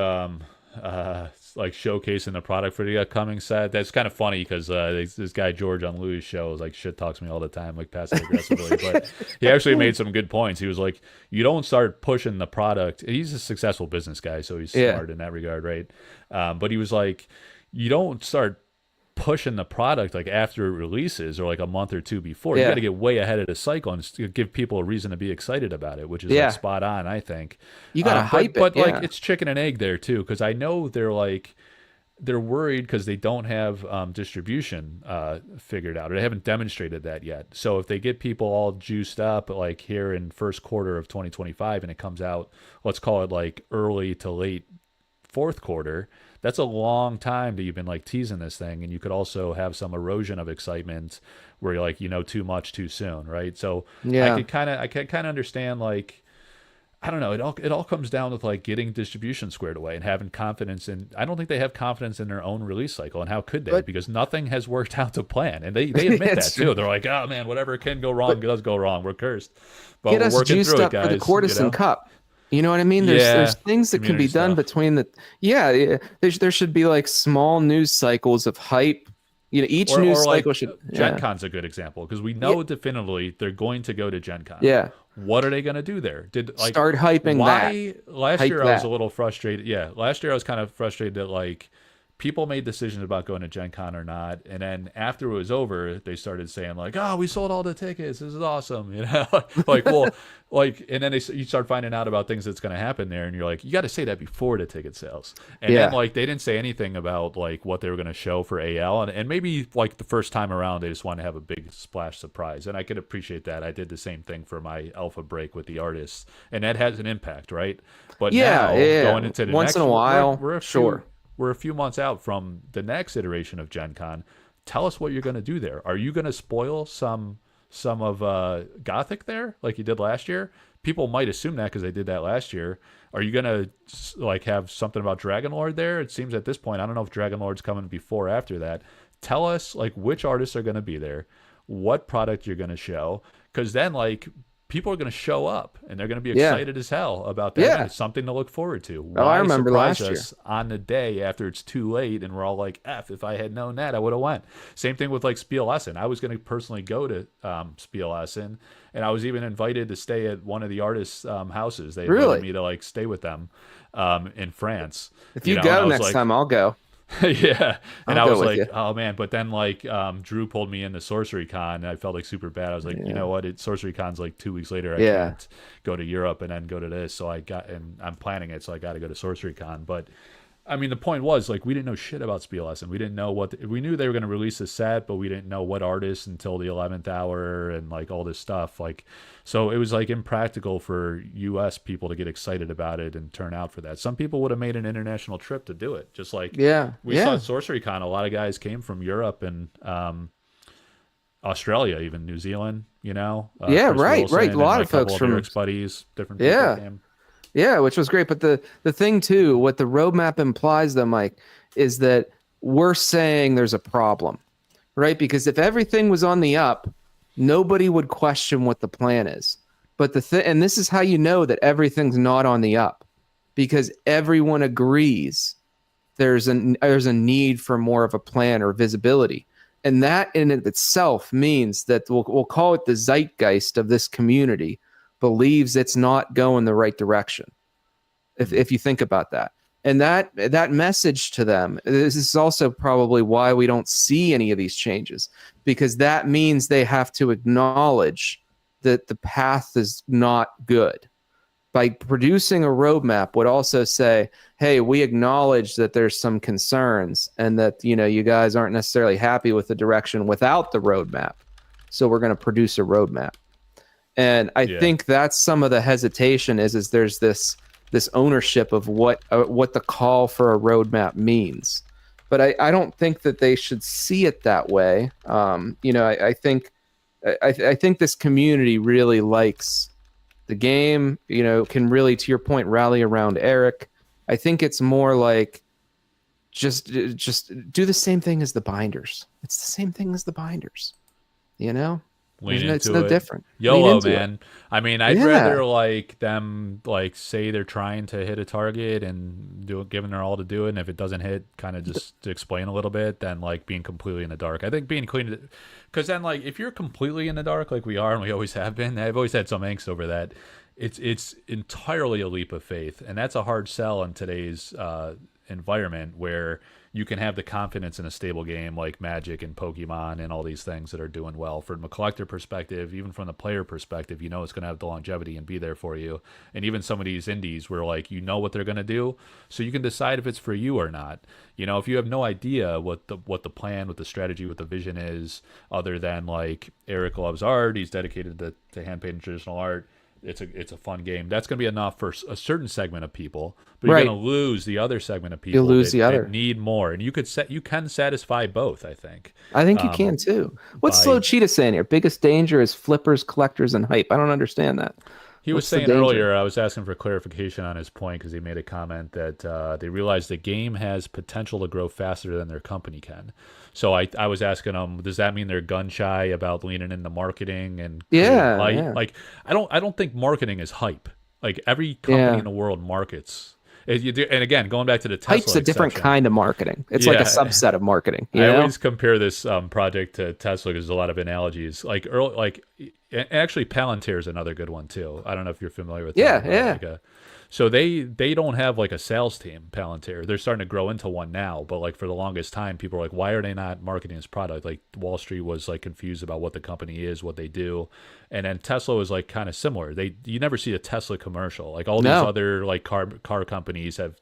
Speaker 1: like showcasing the product for the upcoming set? That's kind of funny because this guy George on Louis' show is like shit talks me all the time, like passive aggressively. But he actually made some good points. He was like, you don't start pushing the product. He's a successful business guy, so he's smart in that regard, right? But he was like, you don't start pushing the product like after it releases or like a month or two before. You got to get way ahead of the cycle and give people a reason to be excited about it, which is like spot on, I think.
Speaker 2: You got to hype it.
Speaker 1: But like, it's chicken and egg there too, because I know they're worried because they don't have distribution figured out, or they haven't demonstrated that yet. So if they get people all juiced up like here in first quarter of 2025 and it comes out, let's call it like early to late fourth quarter, that's a long time that you've been like teasing this thing, and you could also have some erosion of excitement where you're like, too much too soon, right? So I could kind of understand, like, I don't know, it all comes down with like getting distribution squared away and having confidence in. I don't think they have confidence in their own release cycle, and how could they? Because nothing has worked out to plan, and they admit that too. They're like, oh man, whatever can go wrong does go wrong. We're cursed, but
Speaker 2: get
Speaker 1: we're
Speaker 2: us
Speaker 1: working
Speaker 2: juiced
Speaker 1: through
Speaker 2: up
Speaker 1: it, guys.
Speaker 2: for the Courtesan Cup. You know what I mean? There's things that can be done between the there should be like small news cycles of hype. Each news cycle should.
Speaker 1: Gen Con's a good example, because we know definitively they're going to go to Gen Con.
Speaker 2: Yeah.
Speaker 1: What are they going to do there?
Speaker 2: Start hyping that.
Speaker 1: Last year I was a little frustrated. Yeah, last year I was kind of frustrated that like people made decisions about going to Gen Con or not, and then after it was over, they started saying like, "Oh, we sold all the tickets. This is awesome," you know, like, well, like, and then you start finding out about things that's going to happen there, and you're like, you got to say that before the ticket sales. And then like they didn't say anything about like what they were going to show for AL, and maybe like the first time around they just wanted to have a big splash surprise, and I could appreciate that. I did the same thing for my alpha break with the artists, and that has an impact, right? But now going into the
Speaker 2: once
Speaker 1: next,
Speaker 2: in a while,
Speaker 1: we're a few months out from the next iteration of Gen Con. Tell us what you're going to do there. Are you going to spoil some of Gothic there like you did last year? People might assume that because they did that last year. Are you going to like have something about Dragonlord there? It seems at this point, I don't know if Dragonlord's coming before or after that. Tell us like which artists are going to be there, what product you're going to show, because then like people are going to show up and they're going to be excited as hell about that.
Speaker 2: Yeah.
Speaker 1: It's something to look forward to.
Speaker 2: I remember last year
Speaker 1: on the day after it's too late and we're all like, if I had known that, I would have went. Same thing with like Spiel Essen. I was going to personally go to Spiel Essen, and I was even invited to stay at one of the artists' houses. They invited me to like stay with them in France.
Speaker 2: If you go next time, I'll go.
Speaker 1: Yeah, and I was like, oh man, but then like Drew pulled me into Sorcery Con, and I felt like super bad. I was like, you know what, Sorcery Con's like 2 weeks later. I can't go to Europe and then go to this, so I'm planning it, so I got to go to Sorcery Con. But I mean, the point was like we didn't know shit about Spiel Essen. We didn't know we knew they were going to release a set, but we didn't know what artists until the 11th hour and like all this stuff. Like, so it was like impractical for U.S. people to get excited about it and turn out for that. Some people would have made an international trip to do it, just like we saw at Sorcery Con. A lot of guys came from Europe and Australia, even New Zealand. You know, Chris Wilson
Speaker 2: A lot of folks
Speaker 1: of
Speaker 2: from
Speaker 1: Eric's buddies, different people came.
Speaker 2: Yeah, which was great. But the thing too, what the roadmap implies though, Mike, is that we're saying there's a problem, right? Because if everything was on the up, nobody would question what the plan is. But and this is how you know that everything's not on the up, because everyone agrees there's a need for more of a plan or visibility. And that in itself means that we'll call it the zeitgeist of this community believes it's not going the right direction. If you think about that, and that message to them, this is also probably why we don't see any of these changes, because that means they have to acknowledge that the path is not good. By producing a roadmap would also say, hey, we acknowledge that there's some concerns and that, you know, you guys aren't necessarily happy with the direction without the roadmap. So we're going to produce a roadmap. And I think that's some of the hesitation is there's this ownership of what the call for a roadmap means. But I don't think that they should see it that way. You know, I think this community really likes the game, you know, can really, to your point, rally around Eric. I think it's more like just do the same thing as the binders. It's the same thing as the binders, you know? It's no different.
Speaker 1: YOLO, man. I mean, I'd rather like them like say they're trying to hit a target and giving their all to do it, and if it doesn't hit, kind of just to explain a little bit, than like being completely in the dark. I think being clean, because then like if you're completely in the dark like we are and we always have been, I've always had some angst over that. It's entirely a leap of faith, and that's a hard sell in today's environment where you can have the confidence in a stable game like Magic and Pokemon and all these things that are doing well. From a collector perspective, even from the player perspective, you know it's going to have the longevity and be there for you. And even some of these indies where like you know what they're going to do, so you can decide if it's for you or not. You know, if you have no idea what the plan, what the strategy, what the vision is, other than like Eric loves art, he's dedicated to hand painted traditional art. It's a fun game. That's going to be enough for a certain segment of people, but you're going to lose the other segment of people.
Speaker 2: You'll lose the other.
Speaker 1: That need more, and you can satisfy both. I think
Speaker 2: you can too. What's Slow Cheetah saying here? Biggest danger is flippers, collectors, and hype. I don't understand that.
Speaker 1: He was saying earlier, I was asking for clarification on his point because he made a comment that they realized the game has potential to grow faster than their company can. So I was asking him, does that mean they're gun shy about leaning into marketing and hype? Like I don't think marketing is hype. Like every company in the world markets. And again, going back to the Tesla
Speaker 2: hype's a different kind of marketing. It's like a subset of marketing. I
Speaker 1: always compare this project to Tesla because there's a lot of analogies. Like actually, Palantir is another good one too. I don't know if you're familiar with that. So they don't have like a sales team, Palantir. They're starting to grow into one now, but like for the longest time, people are like, why are they not marketing this product? Like Wall Street was like confused about what the company is, what they do, and then Tesla was like kind of similar. You never see a Tesla commercial. Like all these
Speaker 2: No.
Speaker 1: other like car companies have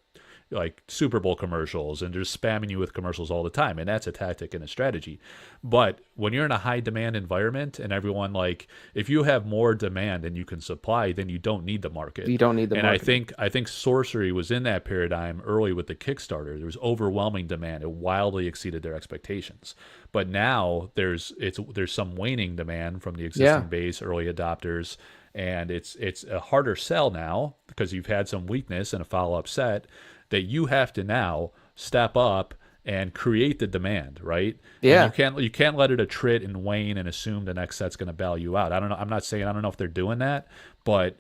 Speaker 1: like Super Bowl commercials and they're spamming you with commercials all the time, and that's a tactic and a strategy. But when you're in a high demand environment and everyone, like, if you have more demand than you can supply, then you don't need the market.
Speaker 2: You don't need the
Speaker 1: and
Speaker 2: market.
Speaker 1: I think Sorcery was in that paradigm early with the Kickstarter. There was overwhelming demand. It wildly exceeded their expectations. But now there's some waning demand from the existing base, early adopters, and it's a harder sell now because you've had some weakness and a follow-up set that you have to now step up and create the demand, right?
Speaker 2: Yeah.
Speaker 1: And you can't let it attrit and wane and assume the next set's going to bail you out. I don't know. I'm not saying I don't know if they're doing that, but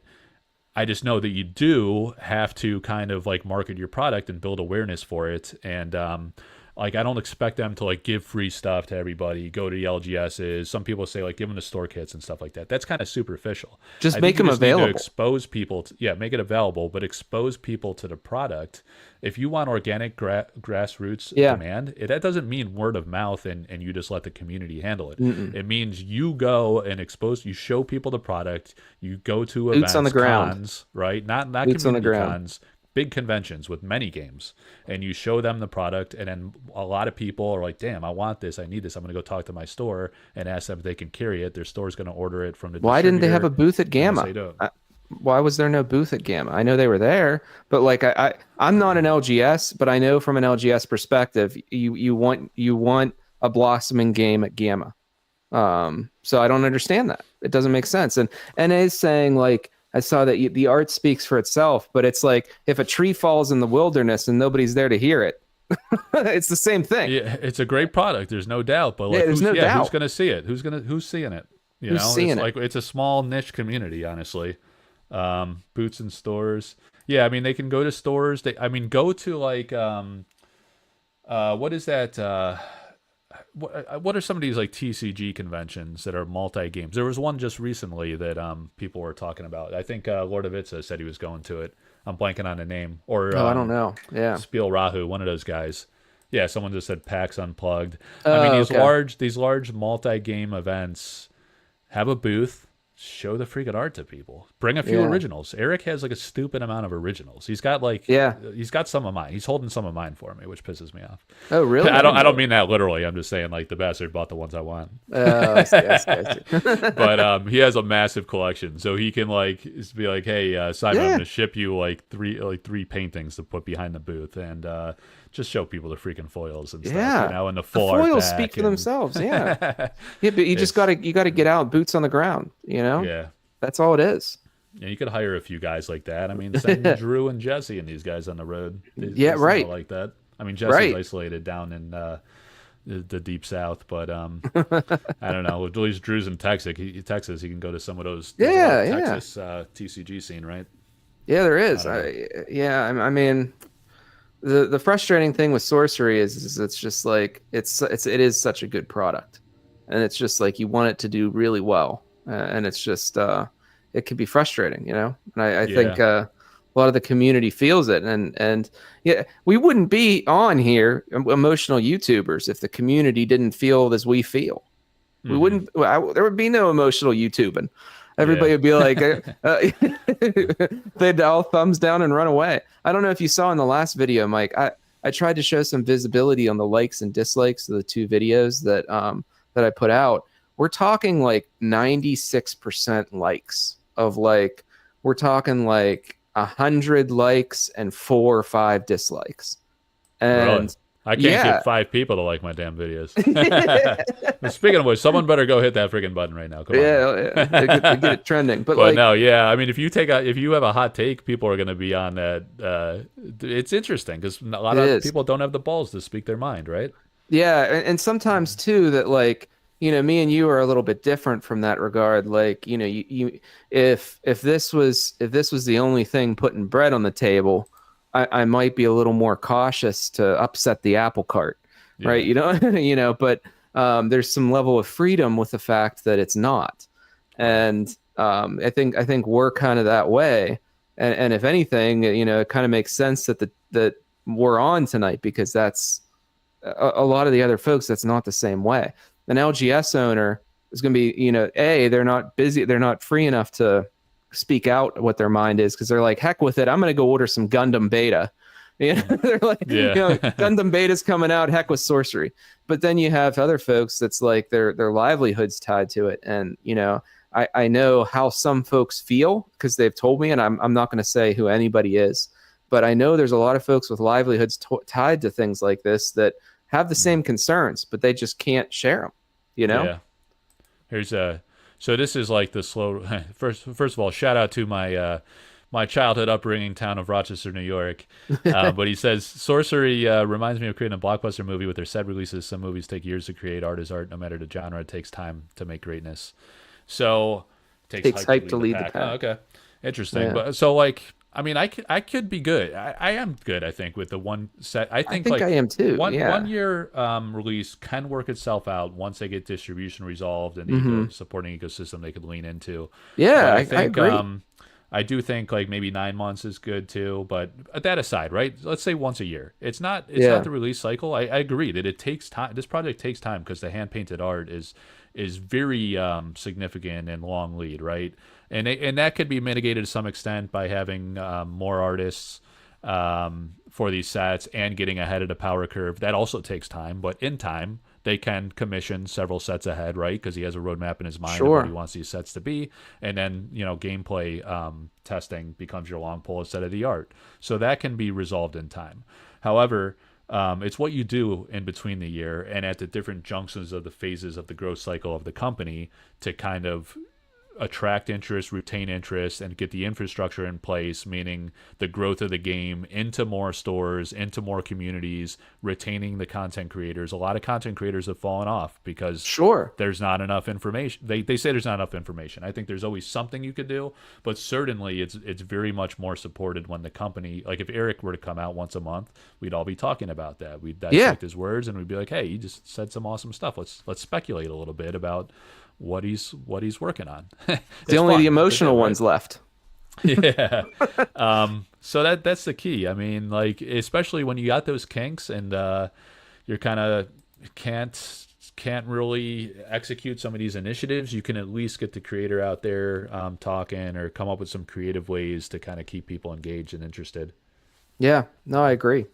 Speaker 1: I just know that you do have to kind of like market your product and build awareness for it. And like, I don't expect them to like give free stuff to everybody, go to the LGSs. Some people say like give them the store kits and stuff like that. That's kind of superficial.
Speaker 2: Just
Speaker 1: I
Speaker 2: make
Speaker 1: think you
Speaker 2: them
Speaker 1: just need to
Speaker 2: available.
Speaker 1: expose people make it available, but expose people to the product. If you want organic grassroots demand, that doesn't mean word of mouth and you just let the community handle it. It means you go and you show people the product, you go to
Speaker 2: Boots
Speaker 1: events,
Speaker 2: on the ground.
Speaker 1: cons, right? Not
Speaker 2: Boots on the
Speaker 1: community
Speaker 2: ground.
Speaker 1: cons, big conventions with many games, and you show them the product, and then a lot of people are like, damn, I want this, I need this, I'm going to go talk to my store and ask them if they can carry it. Their store's going to order it from the
Speaker 2: Why didn't they have a booth at Gamma? Why was there no booth at Gamma? I know they were there, but like I'm not an LGS, but I know from an LGS perspective, you want a blossoming game at Gamma. So I don't understand that. It doesn't make sense. And is saying like, I saw that the art speaks for itself, but it's like if a tree falls in the wilderness and nobody's there to hear it, it's the same thing.
Speaker 1: Yeah, it's a great product. There's no doubt. But like, who's going to see it? Who's seeing it? It's a small niche community, honestly. Boots in stores. Yeah, I mean, they can go to stores. Go to like, what is that? What are some of these like TCG conventions that are multi games? There was one just recently that people were talking about. I think Lord of Itza said he was going to it. I'm blanking on the name. Or
Speaker 2: I don't know. Yeah,
Speaker 1: Spiel Rahu, one of those guys. Yeah, someone just said PAX Unplugged. I mean, these large multi game events have a booth. Show the freaking art to people. Bring a few originals. Eric has like a stupid amount of originals. He's got like he's got some of mine. He's holding some of mine for me, which pisses me off.
Speaker 2: Oh, really?
Speaker 1: I don't mean that literally. I'm just saying like the bastard bought the ones I want.
Speaker 2: I see.
Speaker 1: But he has a massive collection, so he can like be like, hey, Simon, I'm gonna ship you like three paintings to put behind the booth and just show people the freaking foils and stuff. And the full art
Speaker 2: foils speak for themselves. Yeah, but you just gotta get out, boots on the ground.
Speaker 1: Yeah,
Speaker 2: that's all it is.
Speaker 1: Yeah, you could hire a few guys like that. I mean, send Drew and Jesse and these guys on the road.
Speaker 2: Right.
Speaker 1: Like that. I mean, Jesse's isolated down in the deep south, but I don't know. At least Drew's in Texas. He can go to some of those. Texas TCG scene, right?
Speaker 2: Yeah, there is. I mean, the frustrating thing with Sorcery is it's just like it is such a good product, and it's just like you want it to do really well. And it's just it can be frustrating, and I think a lot of the community feels it, and we wouldn't be on here, emotional YouTubers, if the community didn't feel as we feel. We wouldn't. There would be no emotional YouTubing. Everybody would be like, they'd all thumbs down and run away. I don't know if you saw in the last video, Mike. I tried to show some visibility on the likes and dislikes of the two videos that I put out. We're talking like 96% likes of like, we're talking like 100 likes and 4 or 5 dislikes. And
Speaker 1: really? I can't get 5 people to like my damn videos. Speaking of which, someone better go hit that freaking button right now. Come on.
Speaker 2: They get it trending. But
Speaker 1: like, no, I mean, if you have a hot take, people are going to be on that. It's interesting because a lot of people don't have the balls to speak their mind, right?
Speaker 2: Yeah, and sometimes too that like, me and you are a little bit different from that regard. Like, you if this was the only thing putting bread on the table, I might be a little more cautious to upset the apple cart, right? But there's some level of freedom with the fact that it's not, and I think we're kind of that way. And if anything, it kind of makes sense that we're on tonight, because that's a lot of the other folks, that's not the same way. An LGS owner is going to be, they're not busy, they're not free enough to speak out what their mind is, because they're like, heck with it, I'm going to go order some Gundam Beta. They're like,
Speaker 1: Yeah.
Speaker 2: Gundam Beta's coming out, heck with Sorcery. But then you have other folks that's like their livelihoods tied to it. And I know how some folks feel, because they've told me, and I'm not going to say who anybody is, but I know there's a lot of folks with livelihoods tied to things like this that have the same concerns, but they just can't share them.
Speaker 1: Yeah. Here's so this is like the slow. First of all, shout out to my childhood upbringing town of Rochester, New York. But he says, Sorcery reminds me of creating a blockbuster movie with their set releases. Some movies take years to create. Art is art, no matter the genre. It takes time to make greatness. So it takes hype to lead the pack. Oh, okay, interesting.
Speaker 2: Yeah.
Speaker 1: But so like, I mean, I could be good. I am good, I think, with the one set. I think like
Speaker 2: I am too.
Speaker 1: One year release can work itself out once they get distribution resolved and the supporting ecosystem they could lean into.
Speaker 2: Yeah,
Speaker 1: I think,
Speaker 2: I agree.
Speaker 1: I do think like maybe 9 months is good too, but that aside, right? Let's say once a year. It's not the release cycle. I agree that it takes time. This project takes time because the hand painted art is very significant and long lead, right? And that could be mitigated to some extent by having more artists for these sets and getting ahead of the power curve. That also takes time, but in time they can commission several sets ahead, right? Because he has a roadmap in his mind of what he wants these sets to be, and then gameplay testing becomes your long pole instead of the art. So that can be resolved in time. However, it's what you do in between the year and at the different junctions of the phases of the growth cycle of the company to kind of attract interest, retain interest, and get the infrastructure in place, meaning the growth of the game into more stores, into more communities, retaining the content creators. A lot of content creators have fallen off because there's not enough information. They say there's not enough information. I think there's always something you could do, but certainly it's very much more supported when the company, like if Eric were to come out once a month, we'd all be talking about that. We'd dissect his words and we'd be like, hey, he just said some awesome stuff. Let's speculate a little bit about what he's working on.
Speaker 2: It's only the emotional ones left.
Speaker 1: Yeah. So that's the key. I mean, like, especially when you got those kinks and you're kind of can't really execute some of these initiatives, you can at least get the creator out there talking or come up with some creative ways to kind of keep people engaged and interested.
Speaker 2: Yeah. No, I agree.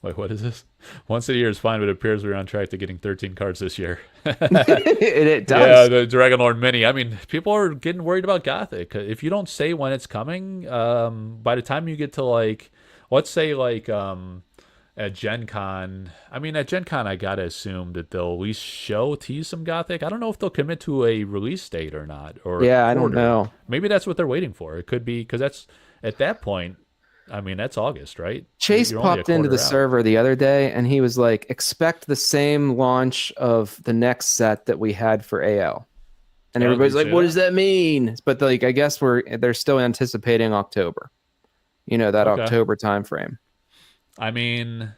Speaker 1: Wait, what is this? Once a year is fine, but it appears we're on track to getting 13 cards this year.
Speaker 2: It does.
Speaker 1: Yeah, the Dragonlord Mini. I mean, people are getting worried about Gothic. If you don't say when it's coming, by the time you get to like, let's say like at Gen Con, I mean, at Gen Con, I gotta assume that they'll at least tease some Gothic. I don't know if they'll commit to a release date or not. Or
Speaker 2: I don't know.
Speaker 1: Maybe that's what they're waiting for. It could be because that's at that point. I mean, that's August, right?
Speaker 2: Chase popped into the server the other day, and he was like, expect the same launch of the next set that we had for AL. And everybody's like, what does that mean? But like, I guess they're still anticipating October. That October time frame.
Speaker 1: I mean,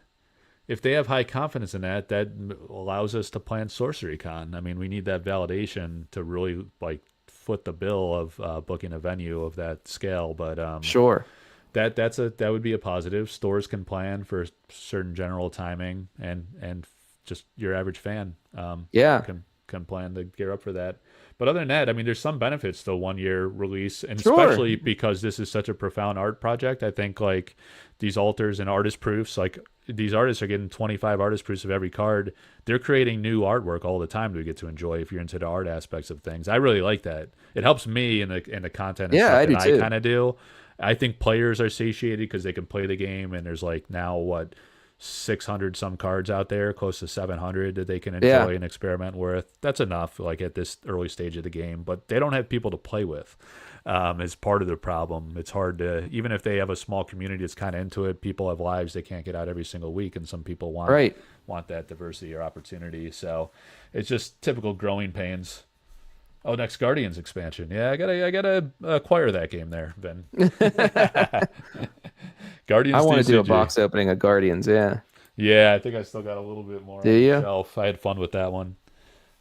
Speaker 1: if they have high confidence in that allows us to plan Sorcery Con. I mean, we need that validation to really like foot the bill of booking a venue of that scale. But
Speaker 2: sure.
Speaker 1: That would be a positive. Stores can plan for certain general timing, and just your average fan can plan to gear up for that. But other than that, I mean, there's some benefits to 1 year release, and especially because this is such a profound art project. I think like these alters and artist proofs, like these artists are getting 25 artist proofs of every card. They're creating new artwork all the time to get to enjoy if you're into the art aspects of things. I really like that. It helps me in the content and stuff that I kind of do. I think players are satiated because they can play the game, and there's like now 600 some cards out there, close to 700 that they can enjoy and experiment with. That's enough, like at this early stage of the game, but they don't have people to play with. Is part of the problem. It's hard to, even if they have a small community that's kind of into it, people have lives they can't get out every single week, and some people want that diversity or opportunity. So it's just typical growing pains. Oh, next Guardians expansion. Yeah, I gotta acquire that game there, Ben. Guardians.
Speaker 2: I want to
Speaker 1: TCG.
Speaker 2: do a box opening of Guardians. Yeah.
Speaker 1: Yeah, I think I still got a little bit more on the shelf. I had fun with that one.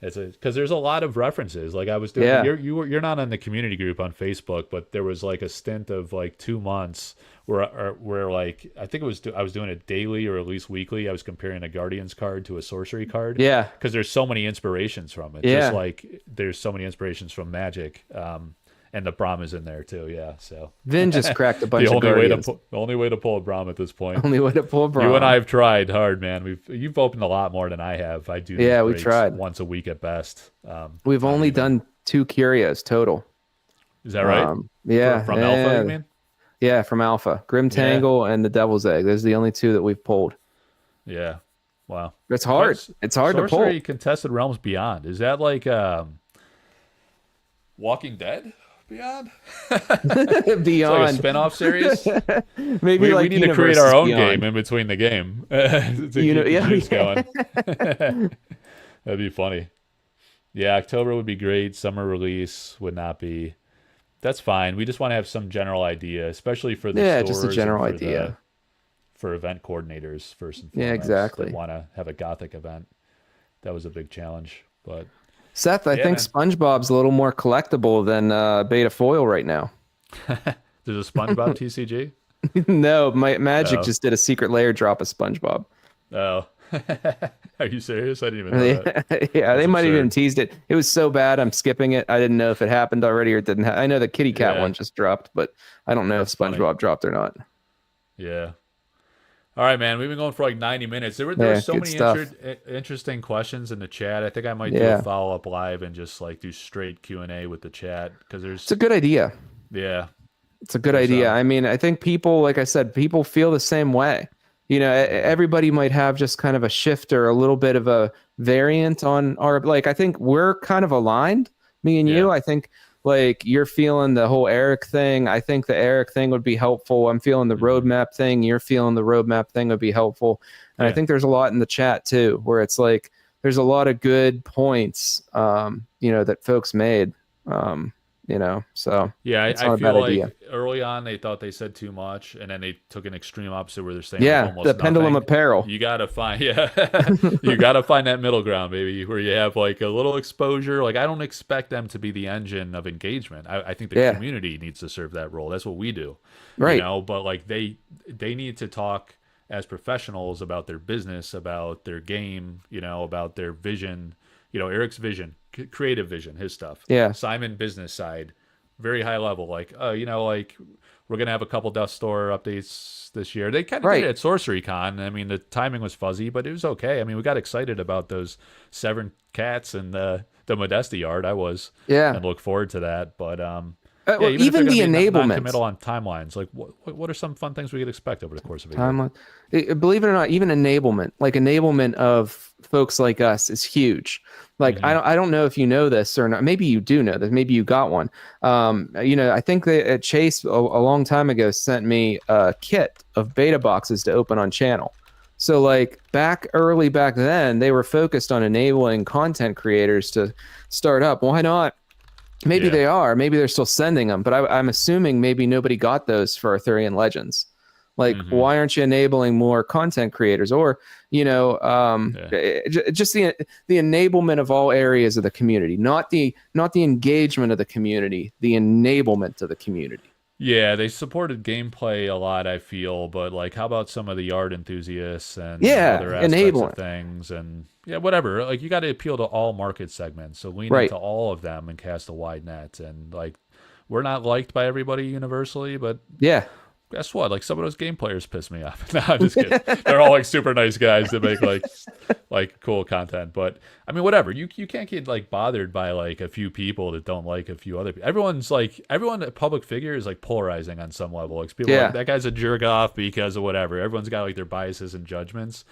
Speaker 1: It's because there's a lot of references. Like I was doing,
Speaker 2: Yeah.
Speaker 1: you're not on the community group on Facebook, but there was like a stint of like 2 months where like I think I was doing it daily or at least weekly. I was comparing a Guardians card to a Sorcery card.
Speaker 2: Yeah.
Speaker 1: Because there's so many inspirations from it. Just
Speaker 2: Yeah.
Speaker 1: like there's so many inspirations from Magic. And the Brahma's in there too, yeah. So
Speaker 2: Vin just cracked a bunch
Speaker 1: the
Speaker 2: of
Speaker 1: only
Speaker 2: Guardians.
Speaker 1: the only way to pull a Brahm at this point.
Speaker 2: Only way to pull a Brahm.
Speaker 1: You and I have tried hard, man. You've opened a lot more than I have. I do.
Speaker 2: Yeah, we
Speaker 1: breaks
Speaker 2: tried
Speaker 1: once a week at best.
Speaker 2: We've
Speaker 1: not
Speaker 2: only
Speaker 1: even.
Speaker 2: done 2 curios total.
Speaker 1: Is that right?
Speaker 2: Yeah.
Speaker 1: From Alpha, you mean?
Speaker 2: Yeah, from Alpha. Grim Tangle and the Devil's Egg. Those are the only 2 that we've pulled.
Speaker 1: Yeah. Wow.
Speaker 2: It's hard. It's hard to pull.
Speaker 1: Sorcery Contested Realms Beyond. Is that like Walking Dead Beyond?
Speaker 2: Beyond.
Speaker 1: It's like a spin-off series?
Speaker 2: Maybe
Speaker 1: we
Speaker 2: like
Speaker 1: need to create our own
Speaker 2: Beyond.
Speaker 1: game in between the game to keep the juice going. That'd be funny. Yeah, October would be great. Summer release would not be. That's fine. We just want to have some general idea, especially for the stores
Speaker 2: just a general
Speaker 1: and
Speaker 2: idea.
Speaker 1: For event coordinators first and foremost.
Speaker 2: Yeah, exactly.
Speaker 1: That want to have a Gothic event. That was a big challenge, but
Speaker 2: Seth, I think
Speaker 1: man.
Speaker 2: SpongeBob's a little more collectible than Beta Foil right now.
Speaker 1: There's a SpongeBob TCG.
Speaker 2: No, Magic just did a secret layer drop of SpongeBob.
Speaker 1: Oh, are you serious? I didn't even know that.
Speaker 2: Yeah, they might have
Speaker 1: absurd.
Speaker 2: even teased it. It was so bad, I'm skipping it. I didn't know if it happened already or it didn't. I know the Kitty Cat one just dropped, but I don't know if SpongeBob
Speaker 1: funny.
Speaker 2: dropped or not.
Speaker 1: Yeah. All right, man. We've been going for like 90 minutes. There were so many interesting questions in the chat. I think I might do a follow-up live and just like do straight Q&A with the chat because
Speaker 2: It's a good idea.
Speaker 1: Yeah.
Speaker 2: It's a good idea. I mean, I think people, like I said, people feel the same way. You know, everybody might have just kind of a shift or a little bit of a variant on our, like, I think we're kind of aligned, me and you. I think like you're feeling the whole Eric thing. I think the Eric thing would be helpful. I'm feeling the roadmap thing. You're feeling the roadmap thing would be helpful. And I think there's a lot in the chat too, where it's like, there's a lot of good points, you know, that folks made, you know, so
Speaker 1: yeah, I feel like
Speaker 2: idea.
Speaker 1: Early on they thought they said too much, and then they took an extreme opposite where they're saying almost
Speaker 2: the pendulum
Speaker 1: nothing.
Speaker 2: apparel.
Speaker 1: You gotta find you gotta find that middle ground, baby, where you have like a little exposure. Like I don't expect them to be the engine of engagement. I think the community needs to serve that role. That's what we do,
Speaker 2: right?
Speaker 1: You know, but like they need to talk as professionals about their business, about their game, you know, about their vision. You know, Eric's vision, creative vision, his stuff.
Speaker 2: Yeah.
Speaker 1: Simon, business side, very high level. Like, you know, like we're going to have a couple Dust Store updates this year. They kind of did it at Sorcery Con. I mean, the timing was fuzzy, but it was okay. I mean, we got excited about those Severn Cats and the Modesty art. I was.
Speaker 2: Yeah.
Speaker 1: And look forward to that. But,
Speaker 2: even the enablement.
Speaker 1: Non-committal on timelines. Like, what are some fun things we could expect over the course of a
Speaker 2: year? Believe it or not, even enablement of folks like us is huge. Like I don't know if you know this or not. Maybe you do know this. Maybe you got one. You know, I think that Chase a long time ago sent me a kit of beta boxes to open on channel. So like back then, they were focused on enabling content creators to start up. Why not? Maybe they are. Maybe they're still sending them, but I'm assuming maybe nobody got those for Arthurian Legends. Like, why aren't you enabling more content creators? Or, you know, just the enablement of all areas of the community, not the engagement of the community, the enablement of the community.
Speaker 1: Yeah, they supported gameplay a lot, I feel, but like, how about some of the art enthusiasts and other aspects of things, and whatever. Like, you got to appeal to all market segments, so lean into all of them and cast a wide net. And like, we're not liked by everybody universally, but guess what? Like, some of those game players piss me off. No, I'm just kidding. They're all like super nice guys that make like cool content. But I mean, whatever. You can't get like bothered by like a few people that don't like a few other people. Everyone a public figure is like polarizing on some level. Like, people are like, that guy's a jerk off because of whatever. Everyone's got like their biases and judgments.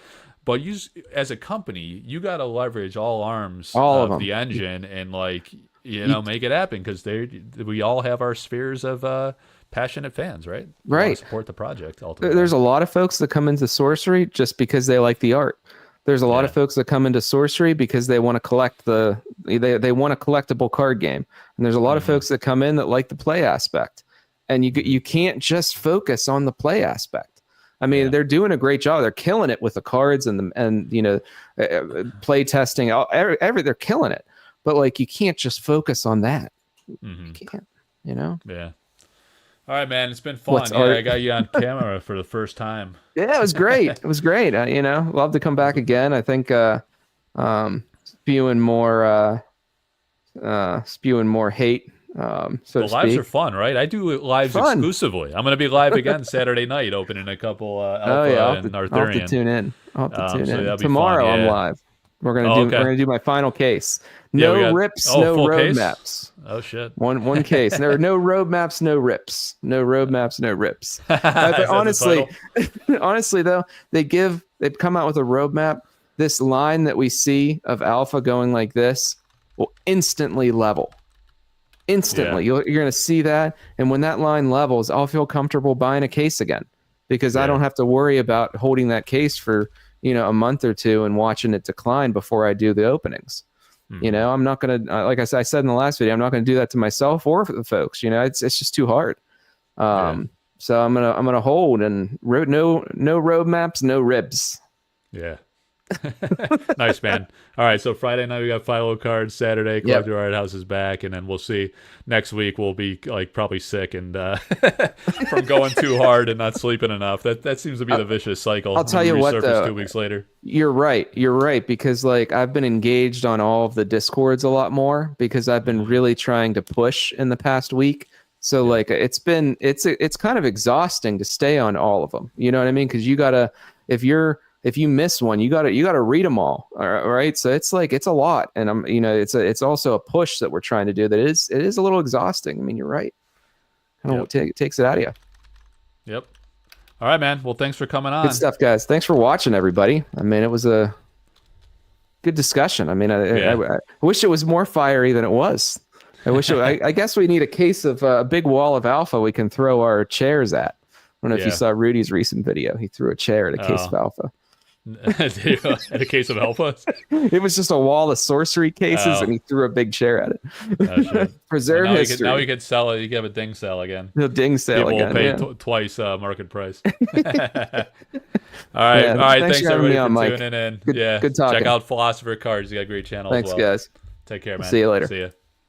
Speaker 1: But you, as a company, you got to leverage all arms of the engine and like, you know, make it happen, because we all have our spheres of passionate fans, right?
Speaker 2: Right.
Speaker 1: Support the project ultimately.
Speaker 2: There's a lot of folks that come into Sorcery just because they like the art. There's a lot of folks that come into Sorcery because they want to collect they want a collectible card game. And there's a lot of folks that come in that like the play aspect. And you can't just focus on the play aspect. I mean,
Speaker 1: Yeah.
Speaker 2: they're doing a great job. They're killing it with the cards and play testing. They're killing it. But like, you can't just focus on that.
Speaker 1: Hmm.
Speaker 2: You can't. You know.
Speaker 1: Yeah. All right, man. It's been fun.
Speaker 2: What's
Speaker 1: Yeah,
Speaker 2: art?
Speaker 1: I got you on camera for the first time.
Speaker 2: Yeah, it was great. It was great. Love to come back again. I think spewing more hate, so
Speaker 1: The
Speaker 2: to
Speaker 1: lives
Speaker 2: speak.
Speaker 1: are fun, right? I do lives
Speaker 2: Fun.
Speaker 1: exclusively. I'm going to be live again Saturday night, opening a couple Alpha
Speaker 2: Oh yeah,
Speaker 1: and
Speaker 2: I'll have to
Speaker 1: Arthurian.
Speaker 2: tune in. I'll have to tune
Speaker 1: So
Speaker 2: in.
Speaker 1: that'll be
Speaker 2: Tomorrow
Speaker 1: fun,
Speaker 2: I'm
Speaker 1: yeah.
Speaker 2: live. We're
Speaker 1: Oh, okay.
Speaker 2: gonna do my final case.
Speaker 1: Yeah,
Speaker 2: No
Speaker 1: we got-
Speaker 2: rips,
Speaker 1: oh,
Speaker 2: no
Speaker 1: full
Speaker 2: road
Speaker 1: case?
Speaker 2: maps.
Speaker 1: Oh shit.
Speaker 2: One case. There are no road maps, no rips. No road maps, no rips.
Speaker 1: Is that
Speaker 2: But
Speaker 1: the
Speaker 2: honestly,
Speaker 1: title?
Speaker 2: honestly though, they've come out with a roadmap. This line that we see of Alpha going like this will instantly level. Instantly, you're going to see that, and when that line levels, I'll feel comfortable buying a case again, because I don't have to worry about holding that case for a month or two and watching it decline before I do the openings. I'm not going to, like I said in the last video, I'm not going to do that to myself or for the folks. It's just too hard. So I'm gonna hold and no road maps, no ribs.
Speaker 1: Yeah. Nice, man. All right, so Friday night we got Philo Cards. Saturday, Collector Arthouse is back, and then we'll see. Next week we'll be like probably sick and from going too hard and not sleeping enough. That seems to be the vicious cycle.
Speaker 2: I'll tell you what, though.
Speaker 1: 2 weeks later.
Speaker 2: You're right, because like I've been engaged on all of the Discords a lot more because I've been really trying to push in the past week. So like it's kind of exhausting to stay on all of them. You know what I mean? Because you gotta, if you miss one, you gotta read them all right? So it's like, it's a lot, and it's also a push that we're trying to do. It is a little exhausting. I mean, you're right. It takes it out of you.
Speaker 1: Yep. All right, man. Well, thanks for coming on.
Speaker 2: Good stuff, guys. Thanks for watching, everybody. I mean, it was a good discussion. I mean, I wish it was more fiery than it was. I guess we need a case of a big wall of Alpha we can throw our chairs at. I don't know if you saw Rudy's recent video. He threw a chair at a case of Alpha.
Speaker 1: At a case of Alpha?
Speaker 2: It was just a wall of sorcery cases, and he threw a big chair at it.
Speaker 1: Oh, shit.
Speaker 2: Preserve history.
Speaker 1: Now you can sell it. You can have a ding sale again.
Speaker 2: The ding sale
Speaker 1: People
Speaker 2: again.
Speaker 1: will pay twice market price. All right. All right. Thanks everybody for tuning in.
Speaker 2: Good talking.
Speaker 1: Check out Philosopher Cards. You got a great channel
Speaker 2: Thanks,
Speaker 1: as well.
Speaker 2: Guys.
Speaker 1: Take care, man.
Speaker 2: See you later.
Speaker 1: See ya.